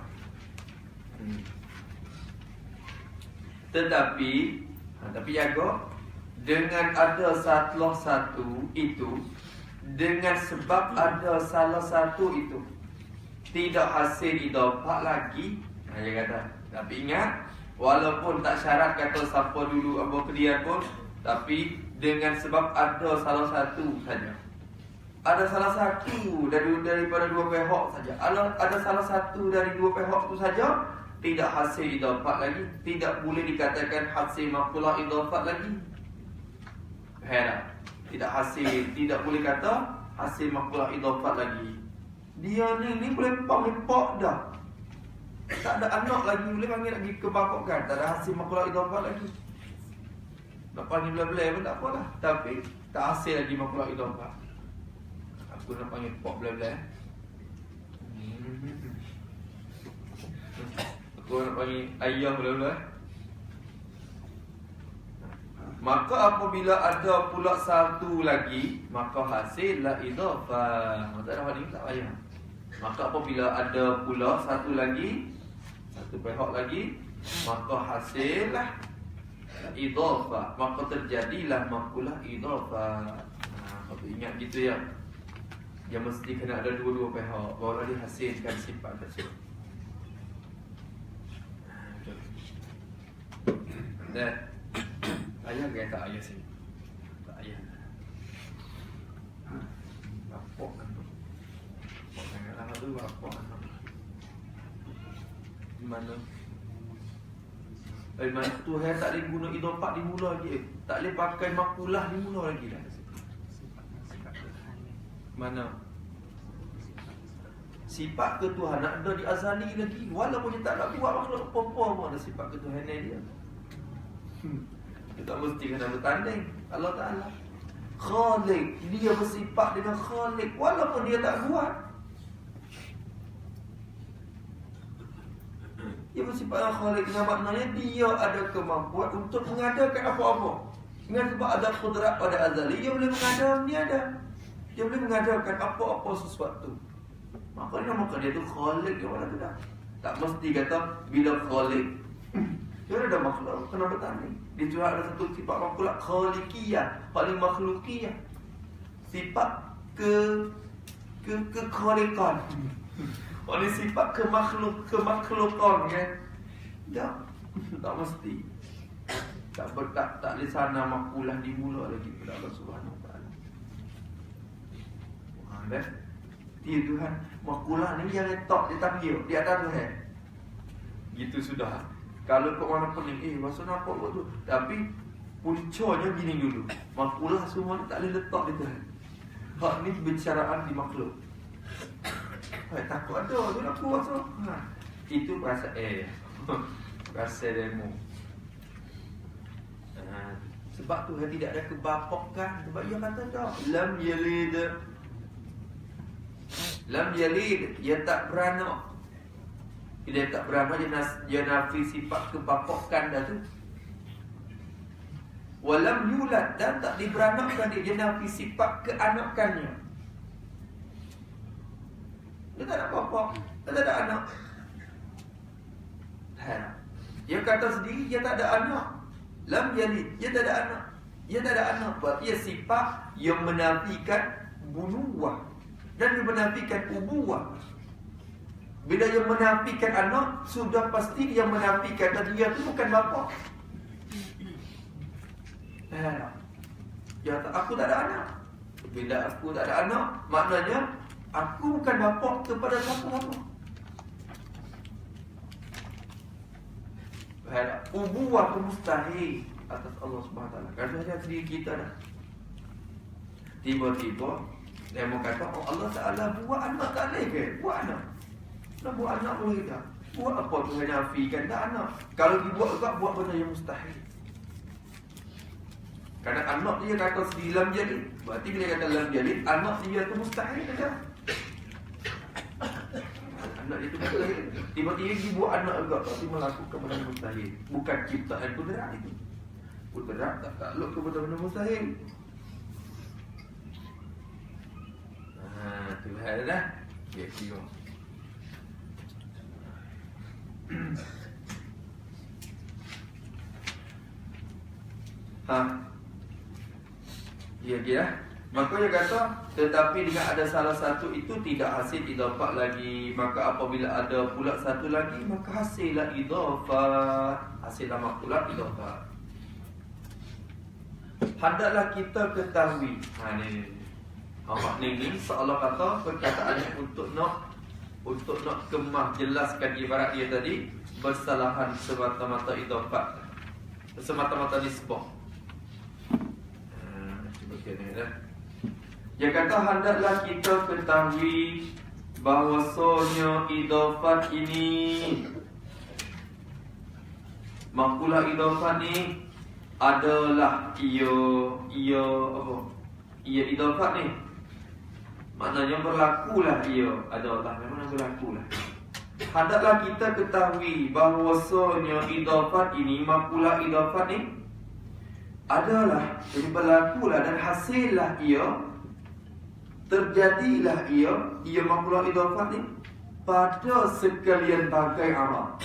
tapi jaga dengan ada salah satu itu, dengan sebab ada salah satu itu tidak hasil idafah lagi. Dia kata. Tapi ingat, walaupun tak syarat kata siapa dulu apa kedia pun, tapi dengan sebab ada salah satu saja. Ada salah satu daripada dua pihak saja. Ada salah satu dari dua pihak itu saja tidak hasil idafah lagi, tidak boleh dikatakan hasil maqula idafah lagi. Heran. Tidak hasil, tidak boleh kata hasil maqula idafah lagi. Dia ni boleh panggil pak dah. Tak ada anak lagi, boleh panggil lagi kebapakan. Tak ada hasil maqula idafah lagi. Nak panggil belah-belah pun tak apalah. Tapi tak hasil lagi maqula idafah. Aku nak panggil pak belah-belah. Aku nak panggil ayah belah-belah. Maka apabila ada pula satu lagi, maka hasillah idafah. Tak ada hadis tak payah. Maka apabila ada pula satu lagi, satu pihak lagi, maka hasillah idafah. Maka terjadilah makulah idafah. Kalau ingat gitu ya. Dia mesti kena ada dua-dua pihak barulah dihasilkan sifat tersebut. Dan ayah ke tak ayah sini? Tak ayah. Bapak kan tu. Bapak kan anak tu bapak kan. Di mana? Mana Tuhan tak boleh guna idafah di mula lagi. Tak boleh pakai makulah di mula lagi dah. Mana? Sifat ketuhanan ada di azali lagi. Walaupun dia tak nak buat makhluk apa-apa pun ada sifat ketuhanan dia. Dia tak mesti kena bertanding. Allah Ta'ala Khaliq, dia bersifat dengan Khaliq walaupun dia tak buat. Dia bersifat dengan Khaliq dengan maknanya dia ada kemampuan untuk mengadakan apa-apa. Dengan sebab ada kudrat pada azali, dia boleh mengadakan, dia ada. Dia boleh mengadakan apa-apa sesuatu. Maka dia tu Khaliq yang mana tu dah. Tak mesti kata bila Khaliq. Dia ada makhluk kena bertanding. Dia juga ada satu sifat makhluk khaliqiyah, paling makhlukiyah. Sifat kekhaliqan. Oleh sifat kemakhlukan kan. Ya. Tak mesti. Tak di sana makulah di mula lagi kepada Allah Subhanahu Wa Taala. Dah. Dia Tuhan makulah ni yang letak di tabiat di atas Tuhan. Gitu sudah. Kalau kau orang pening, masa nampak tu. Tapi puncanya gini dulu. Makulah semua tak boleh letak di Tuhan. Hak ni bicaraan di makhluk. Takut ada tu nak buat tu. Itu bahasa bahasa demo. Sebab tu tidak ada kebapakan. Sebab dia kata dah lam yalid, dia tak beranak. Dia tak beranak, dia nafi sifat kebapakan dah tu. Walam yulad, dan tak diberanakkan dia nafi sifat keanakannya. Dia tak ada bapa, dia tak ada anak. Dia kata sendiri dia tak ada anak. Lam yalid, dia tak ada anak. Dia tak ada anak. Dia sifat yang menafikan bunuwah dan yang menafikan ubuwah. Bila yang menafikan anak, sudah pasti dia menafikan dan dia tu bukan bapa. Ya, aku tak ada anak. Bila aku tak ada anak, maknanya aku bukan bapa kepada siapa-siapa. Ubuwah tu mustahil atas Allah SWT. Kerana dia sendiri kita dah. Tiba-tiba dia mau kata, oh Allah Ta'ala buat anak tak boleh ke? Buat anak. Nak buat anak boleh tak? Buat apa tu yang nafikan tak anak? Kalau dibuat juga, buat benda yang mustahil. Kerana anak dia kata sendiri lam jalid. Berarti bila kata lam jalid, anak dia tu mustahil saja. Anak dia tu mustahil. Tiba-tiba dibuat anak juga, tapi melakukan benda mustahil. Bukan ciptaan kudrat itu. Kudrat tak takluk ke benda-benda mustahil. Tu hal dah. Ya, kira. Ya kira. Maka dia kata, tetapi dengan ada salah satu itu tidak hasil idafah lagi. Maka apabila ada pula satu lagi, maka hasillah idafah. Hasillah makulah idafah. Hendaklah kita ketahui. Ni seolah kata perkataannya untuk nak kemah jelaskan ibarat dia tadi bersalahan semata-mata idafah, semata-mata nisbah. Dia kata hendaklah kita ketahui bahawasanya idafat ini, makulah idafat ni adalah ia idafat ni. Maknanya berlakulah ia adalah, memang berlakulah. Hendaklah kita ketahui bahawasanya idafat ini, makulah idafat ni adalah, jadi berlakulah dan hasillah ia, terjadilah ia makulah idafat ni pada sekalian bagai Arab.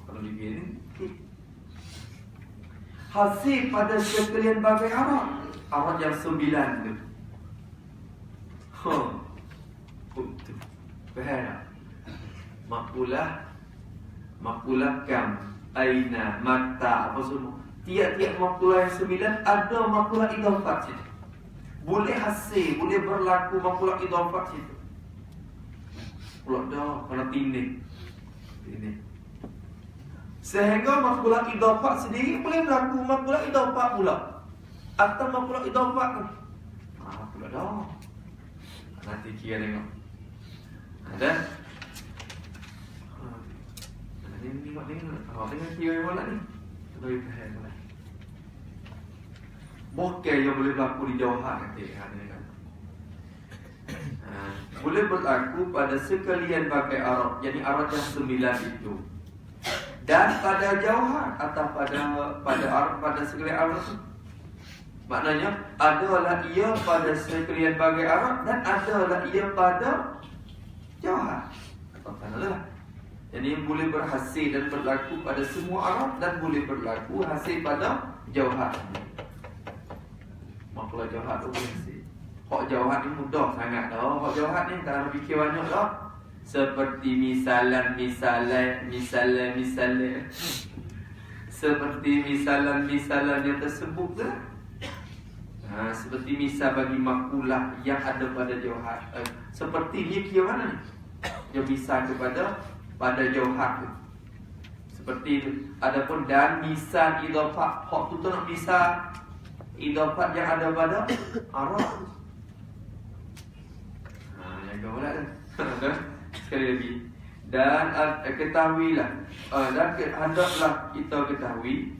Kalau dipilih ni hasil pada sekalian bagai Arab. Arab yang 9 tu. Faham? Makulah kam, aina, mata, apa semua. Tiap-tiap makulah yang 9 ada makulah idafat situ. Boleh hasil, boleh berlaku makulah idafat situ. Pula dah, kena tindih. Sehingga makulah idafat sendiri boleh berlaku makulah idafat pula. Atau makulah idafat tu. Pula dah. Nanti kira tengok. Ada? Tengok. Tengok kira yang mana ni? Lebih faham mana? Bokeh yang boleh berlaku di jauhan nanti. Boleh berlaku pada sekalian bagai Arab. Jadi Arab yang 9 itu. Dan pada jauhan atau pada Arab, pada sekalian Arab itu. Maknanya adalah ia pada sekalian bagai Arab dan adalah ia pada jauhan. Katakanlah. Jadi boleh berhasil dan berlaku pada semua Arab dan boleh berlaku hasil pada jauhan. Makulah jauhan tu boleh hasil. Hak jauhan ni mudah sangat dah. Hak jauhan ni tak ada fikir banyak dah. Seperti misalan. Seperti misalan yang tersebut ke? Seperti misal bagi makulah yang ada pada jauhan. Seperti ni kira mana ni? Dia bisa kepada pada jauhan tu. Seperti itu. Adapun dan misal idhofah, hak tu nak misal idhofah yang ada pada arah. Yang pula dah. Sekali lagi. Dan ketahuilah, dan hendaklah kita ketahui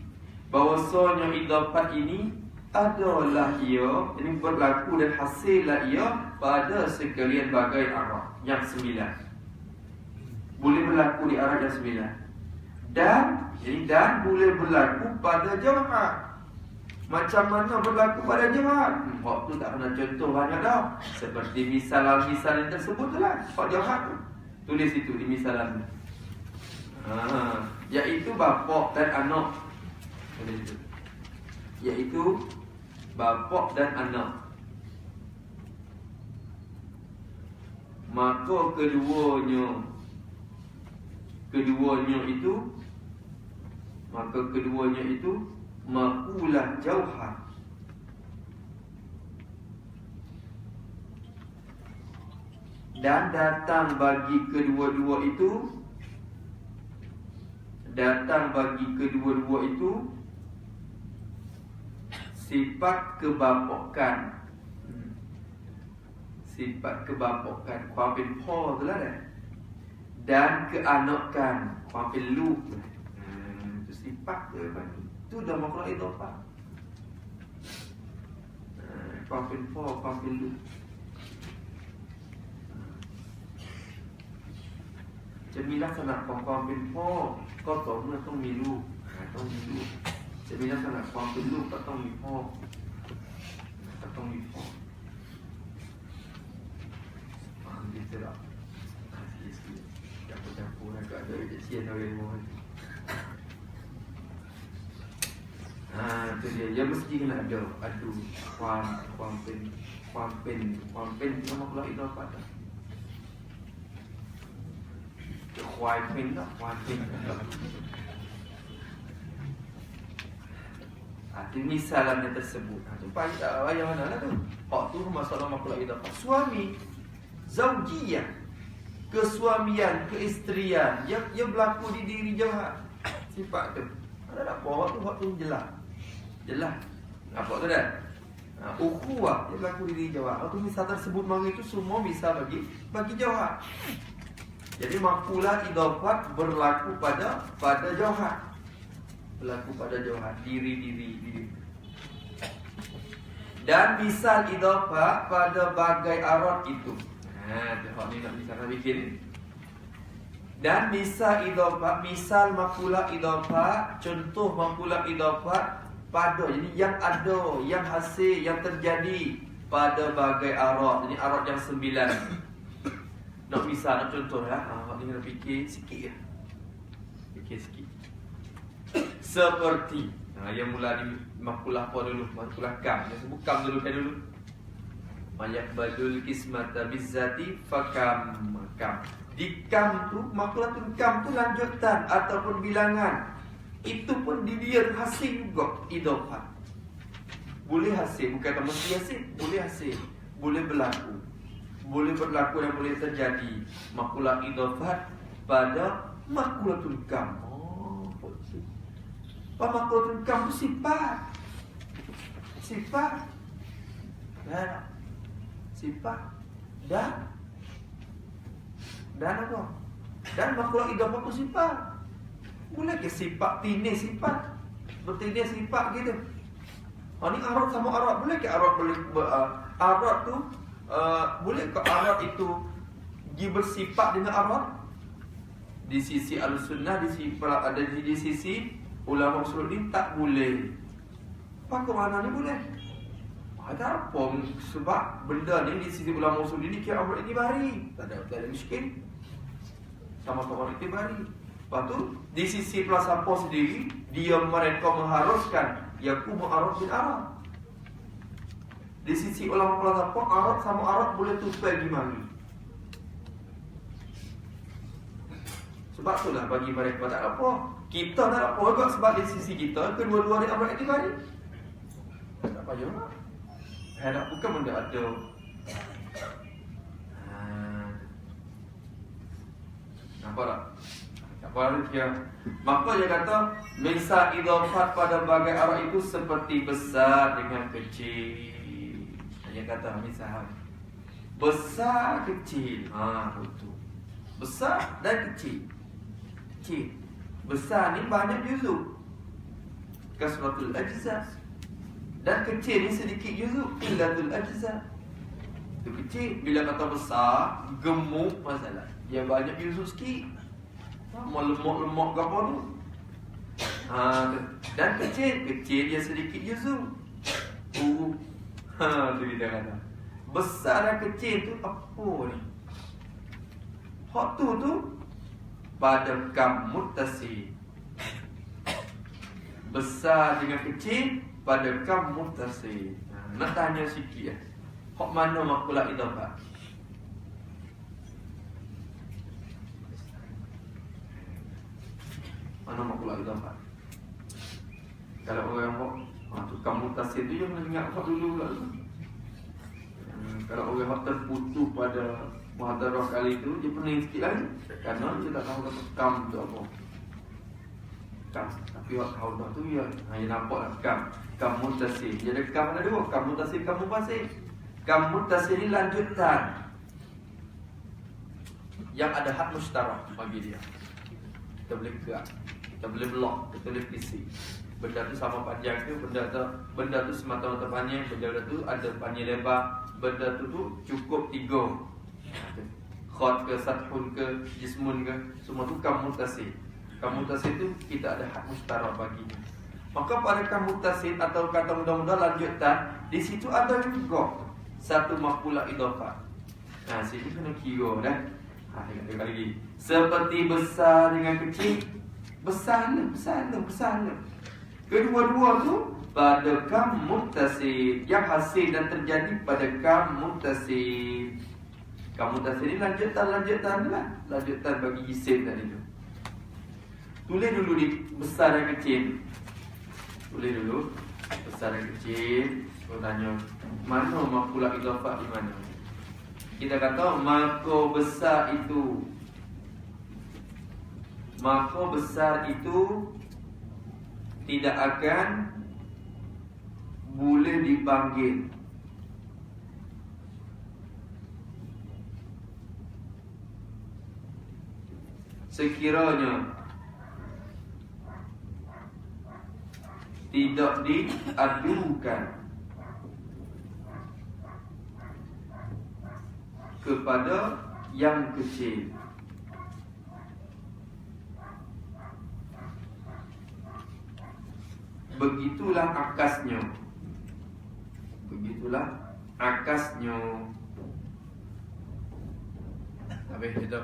bahawasanya idhofah ini adalah ia, ini berlaku dan hasillah ia pada sekalian bagai arah yang 9. Boleh berlaku di arah yang 9. Dan boleh berlaku pada jawhar. Macam mana berlaku pada jawhar? Waktu tak pernah contoh banyak dah. Seperti misal-misal yang tersebut tu lah, Pak jawhar tu. Tulis itu di misalan. Iaitu bapa dan anak. Iaitu bapa dan anak. Maka keduanya itu makulah jauhar. Dan datang bagi kedua-dua itu sifat kebapakan. Sifat kebapakan kuapin po tu lah dah. Dan keanakan kuapin lu. Itu sifat ke bagi. Itu dah makhluk idhofah. Kuapin po, kuapin lu. Jamilah sanak kuapin po, kau tahu nak tong milu. Tong milu. Jamilah sanak kuapin lu, kau tong mi po. Kau tong mi po. Gitu lah. Sikit-sikit campur-campur agak ada kesian orang mohon. Itu dia. Yang mesti kena ada adu kuampen nama pula itu apa dah? Kuampen tak? Kuampen. Itu misalannya tersebut. Itu payah mana lah tu. Hak tu masalah makhluk itu apa? Suami zaujiyah, kesuamian, keistrian yang berlaku di diri jawhar. Sifat tu ada apa? Hak tu jelas apa tu dah? Ukhuwah yang berlaku di diri jawhar. Hak tu misal tersebut mari itu semua bisa bagi jawhar. Jadi makulah idhofat berlaku pada jawhar. Berlaku pada jawhar diri. Dan misal idhofat pada bagai arad itu. Hak ni nak bicara bikin. Dan misal idhofah, misal makulah idhofah, contoh makulah idhofah pada, jadi yang ada, yang hasil, yang terjadi pada bagai arad. Jadi arad yang 9. Nak misal, nak contoh lah. Hak ni nak fikir sikit je. Fikir sikit. Seperti yang mula di makulah apa dulu? Makulah kam. Yang sebut kam dulu kan dulu. Mayak badul kismata bizzati fakam. Di kam tu, makulatul kam tu lanjutan ataupun bilangan. Itu pun di dia hasil juga idhofah. Boleh hasil, bukan mesti hasil, boleh hasil, boleh berlaku. Boleh berlaku dan boleh terjadi makulah idhofah pada makulatul kam. Makulatul kam tu sifat. Sifat dan apa? Dan makhluk idhofah tu sifat. Boleh ke sifat tini sifat? Bertini sifat gitu. Ni arad sama arad. Boleh ke arad arad tu boleh ke arad itu bersifat dengan arad? Di sisi al-sunnah, di sisi ulama usul tak boleh. Apa mana ni boleh? Ada apa? Sebab benda ni di sisi ulama usul ini kira amr itibari. Tak ada miskin. Sama-sama itibari. Lepas tu di sisi falsafah sendiri, mereka mengharuskan yakumu arad bil arad. Di sisi ulama falsafah, arad sama arad boleh tupai gimana? Sebab itulah bagi mereka tak apa. Kita tak apa juga sebab di sisi kita kedua-dua ni amr itibari. Tak payah lah. Nak bukan benda ada. Nampak tak? Apa dia? Maka dia kata misal idafat pada bagai arah itu seperti besar dengan kecil. Dia kata misal besar kecil. Itu. Besar dan kecil. Kecil. Besar ni banyak juzuk. Kasratul ajza. Dan kecil ni sedikit juzuk. Qillatul ajza. Itu kecil. Bila kata besar, gemuk masalah. Dia banyak juzuk sikit. Mau lemak-lemak ke apa tu. Dan kecil dia sedikit juzuk. Tu kita kata besar dan kecil tu apa ni? Hak tu pada kam muttasil. Besar dengan kecil pada kam muttasil. Nak tanya sikit hak mana makulah idafah? Mana makulah idafah? Kalau orang hak tukang mutasil tu, jangan ingat hak dulu lah. Kalau orang hak terputus pada muhadarah kali tu, dia pening sikit lagi. Kerana dia tak tahu kata kam tu apa. Kam. Tapi hak tahu dah tu ya, hanya nampak lah kam. Kam mutasil. Dia ada kam ada dua. Kam mutasil, kam mufasil. Kam mutasil ni lanjutan yang ada hak mustarak bagi dia. Kita boleh gerak, kita boleh blok, kita boleh fisik. Benda tu sama panjang ke, benda tu semata-mata panjang, benda tu ada panjang lebar, benda tu cukup 3. Khot ke, sathun ke, jismun ke, semua tu kam mutasil. Kam mutasil tu kita ada hak mustarak baginya. Maka pada kam mutasil atau kata mudah-mudah lanjutan, di situ ada juga satu makulah idafah. Sini kena kira dah. Tengok lagi. Seperti besar dengan kecil. Besar. Kedua-dua tu pada kam muttasil, yang hasil dan terjadi pada kam muttasil. Kam muttasil ni lanjutan lah. Lanjutan bagi isim tadi tu. Tulis dulu di besar dan kecil. Tulis dulu besar dan kecil. Kau tanya mana makulah idafah di mana? Kita kata maka besar itu tidak akan boleh dipanggil sekiranya tidak diadukan kepada yang kecil. Begitulah akasnya. Habis itu.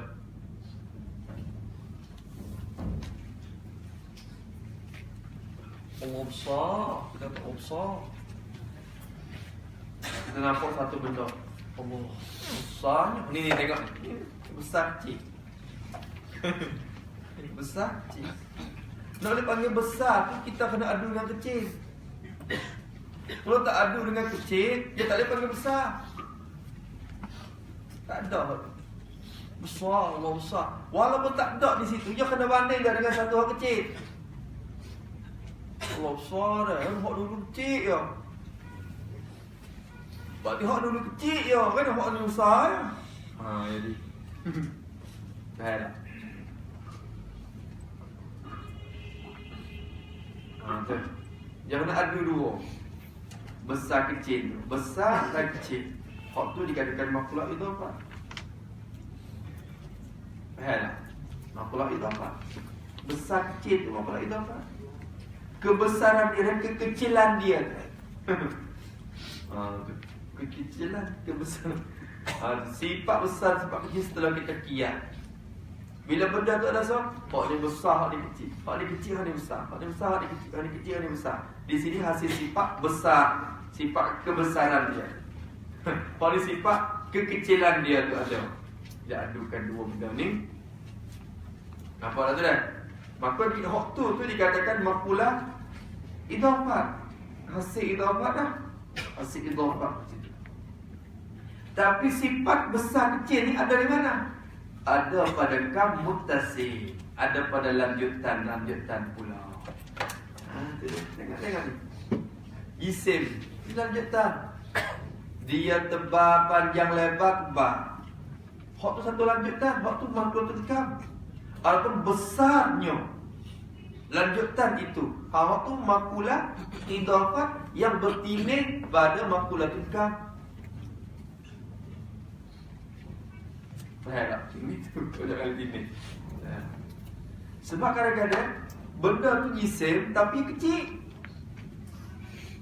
Allah besar. Kita nampak satu benda. Allah besarnya. Ni tengok. Besar kecil. Besar kecil. Nak boleh panggil besar tu kita kena adu dengan kecil. Kalau tak adu dengan kecil, dia tak boleh panggil besar. Tak ada. Besar, Allah besar. Walaupun tak ada di situ, dia kena banding dah dengan satu hak kecil. Allah besar dah. Hak dulu kecil je. Berarti hak dulu kecil je. Kan hak dulu besar je. Jadi faham tak? Jangan nak adu dua. Besar kecil. Besar dan kecil. Hak tu dikatakan makulah idafah. Faham tak? Makulah idafah. Besar kecil tu makulah idafah. Kebesaran dia dan kekecilan dia. Kekecilan, kebesaran. Sifat besar, sifat kecil setelah kita kiat. Bila benda tu ada sebab, hak dia besar, hak dia kecil. Hak dia kecil, hak dia besar. Hak dia besar, hak dia kecil, hak dia kecil, hak dia besar. Di sini hasil sifat besar, sifat kebesaran dia. Pada sifat kekecilan dia tu ada. Dia adukan dua benda ni. Nampak tak tu dah? Maka hak tu dikatakan makulah idafah. Hasil idafah dah. Hasil idafah. Tapi sifat besar kecil ni ada di mana? Ada pada kam muttasil. ada pada lanjutan pula. Tengok ni. Isim lanjutan. Dia tebal, panjang, lebar, tebal. Hak tu satu lanjutan, hak tu makhluk terkam. Ataupun besarnya lanjutan itu. Hak tu makulah idafah yang bertindih pada makulah terkam. Faham tak? Ini tu jangan tindih. Sebab kadang-kadang benda tu isim tapi kecil.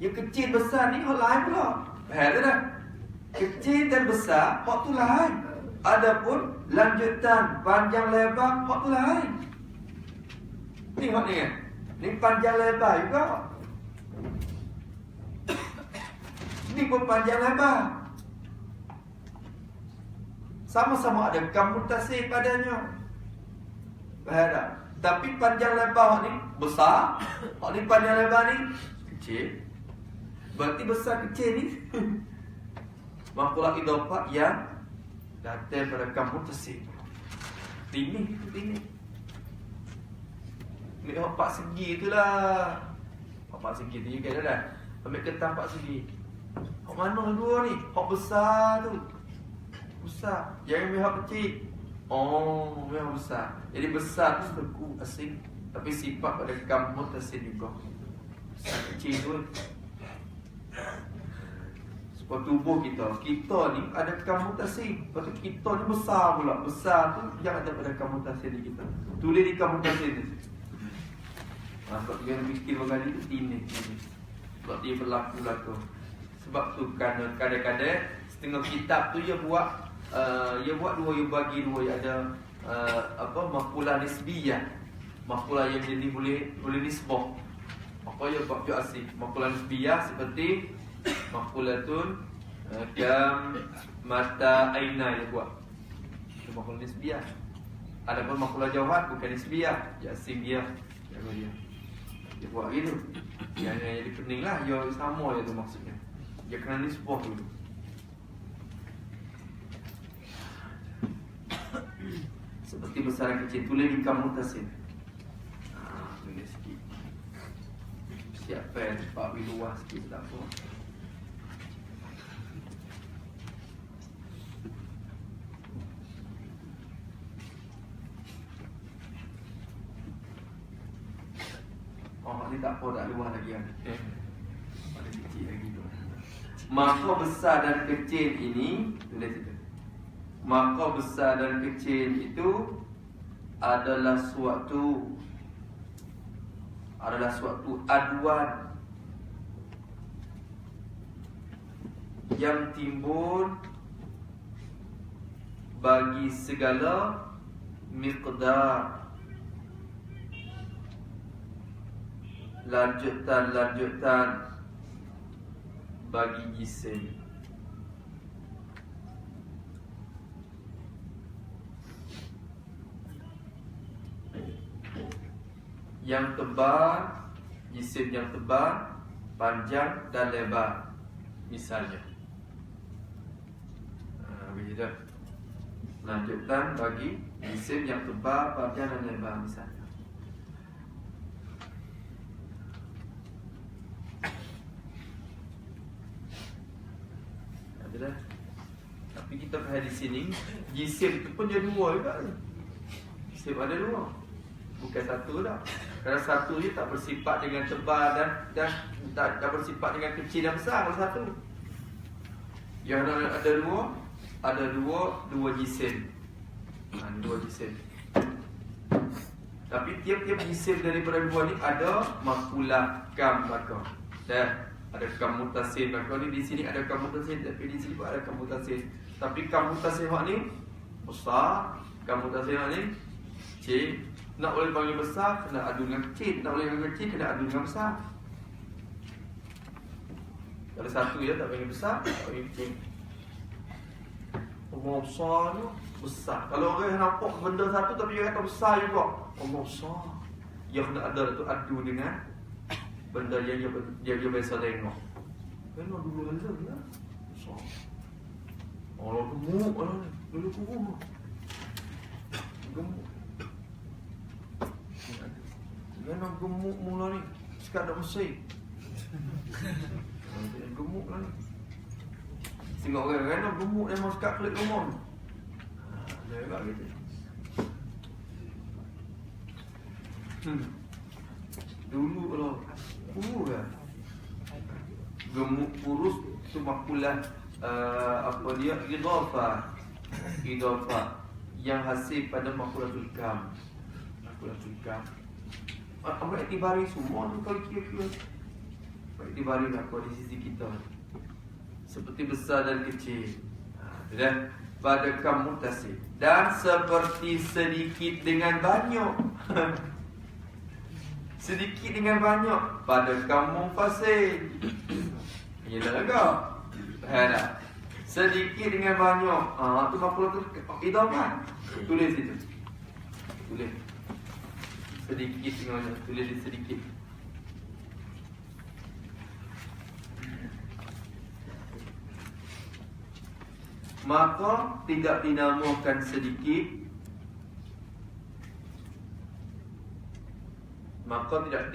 Yang kecil besar ni hak lain pula. Faham tak? Kecil dan besar hak tu lain. Adapun lanjutan panjang lebar hak tu lain. Ni hak ni kan. Ni panjang lebar juga. Ni pun panjang lebar. Sama-sama ada kam muttasil padanya. Faham tak? Tapi panjang lebar hak ni besar, hak ni panjang lebar ni kecil. Berarti besar kecil ni makulah idafah yang datang pada kam muttasil. Tinggi. Ni hak 4 segi itulah. Hak 4 segi tu juga dah. Ambil kertas 4 segi. Hak mana dua ni? Hak besar tu. Besar. Jangan ambil hak kecil. Oh, memang besar. Jadi besar tu sebeku asing, tapi sifat pada kam muttasil juga. Besar kecil tu. Sebab tubuh kita ni ada kam muttasil. Lepas tu kita ni besar pula. Besar tu yang ada pada kam muttasil ni kita. Tulis di kam muttasil ni. Sebab dia fikir berkali tu tindih. Sebab dia berlaku. Sebab tu kadang-kadang setengah kitab tu dia buat dua, dia bagi dua. Ada makulah nisbiyah, makulah yang jadi boleh nisbah. Maka dia buat asing. Makulah nisbiyah seperti makulatun jam mata aina dia buat. Itu makulah nisbiyah. Adapun makulah jawab bukan nisbiyah, dia asing dia. Dia buat gitu. Yang jadi pening lah. Dia sama je tu maksudnya. Dia kena nisbah dulu. Seperti besar kecil. Tulis di kam muttasil. Tulis sikit. Siapkan tempat lebih luas sikit. Tak apa. Ni tak apa, tak luar lagi kan. Ada kecil lagi tu. Maka besar dan kecil ini, tulis itu. Maka besar dan kecil itu adalah suatu aduan yang timbul bagi segala miqdar, lanjutan bagi jisim. Yang tebal, jisim yang tebal, panjang dan lebar. Misalnya begitu. Lanjutan bagi jisim yang tebal, panjang dan lebar. Misalnya adalah. Tapi kita faham di sini jisim tu pun dia dua juga. Jisim ada dua, bukan satu dah. Kerana satu je tak bersifat dengan tebal dan tak bersifat dengan kecil dan besar. Kalau satu yang ada dua jisim. Dua jisim. Tapi tiap-tiap jisim daripada dua ni ada makulah kam belakang. Dan ada kam muttasil. Maka ni di sini ada kam muttasil, tapi di sini pun ada kam muttasil. Tapi kam muttasil hak ni besar, kam muttasil hak ni kecil. Nak boleh panggil besar kena adu dengan kecil, nak boleh panggil kecil kena adu dengan besar. Kalau satu je tak panggil besar, tak panggil kecil. Orang besar tu besar. Kalau orang nampak benda satu tapi dia kata besar juga, orang besar. Dia kena ada tu adu dengan benda yang dia biasa tengok. Kena dulu benda lah. Besar. Orang gemuk lah ni. Dulu gemuk. Kena gemuk mula ni. Sekadar Mesir. Gemuk lah ni. Tengok orang kena gemuk memang sekat klik rumah ni. Dia agak gitu. Dulu kalau kurus kan. Gemuk kurus tu makulah apa dia idafah yang hasil pada makulatul kam. Makulatul kam. Ambil iktibari semua tu kalau kira-kira. Iktibari apa di sisi kita. Seperti besar dan kecil. Dan pada kam mutasib. Dan seperti sedikit dengan banyak. Sedikit dengan banyak pada kamu fasil. Yalah agak. Ada. Sedikit dengan banyak. Tu makulah tu idafah. Tulis itu. Tulis. Sedikit dengan banyak. Tulis sedikit. Maka tidak dinamakan sedikit. Maka tidak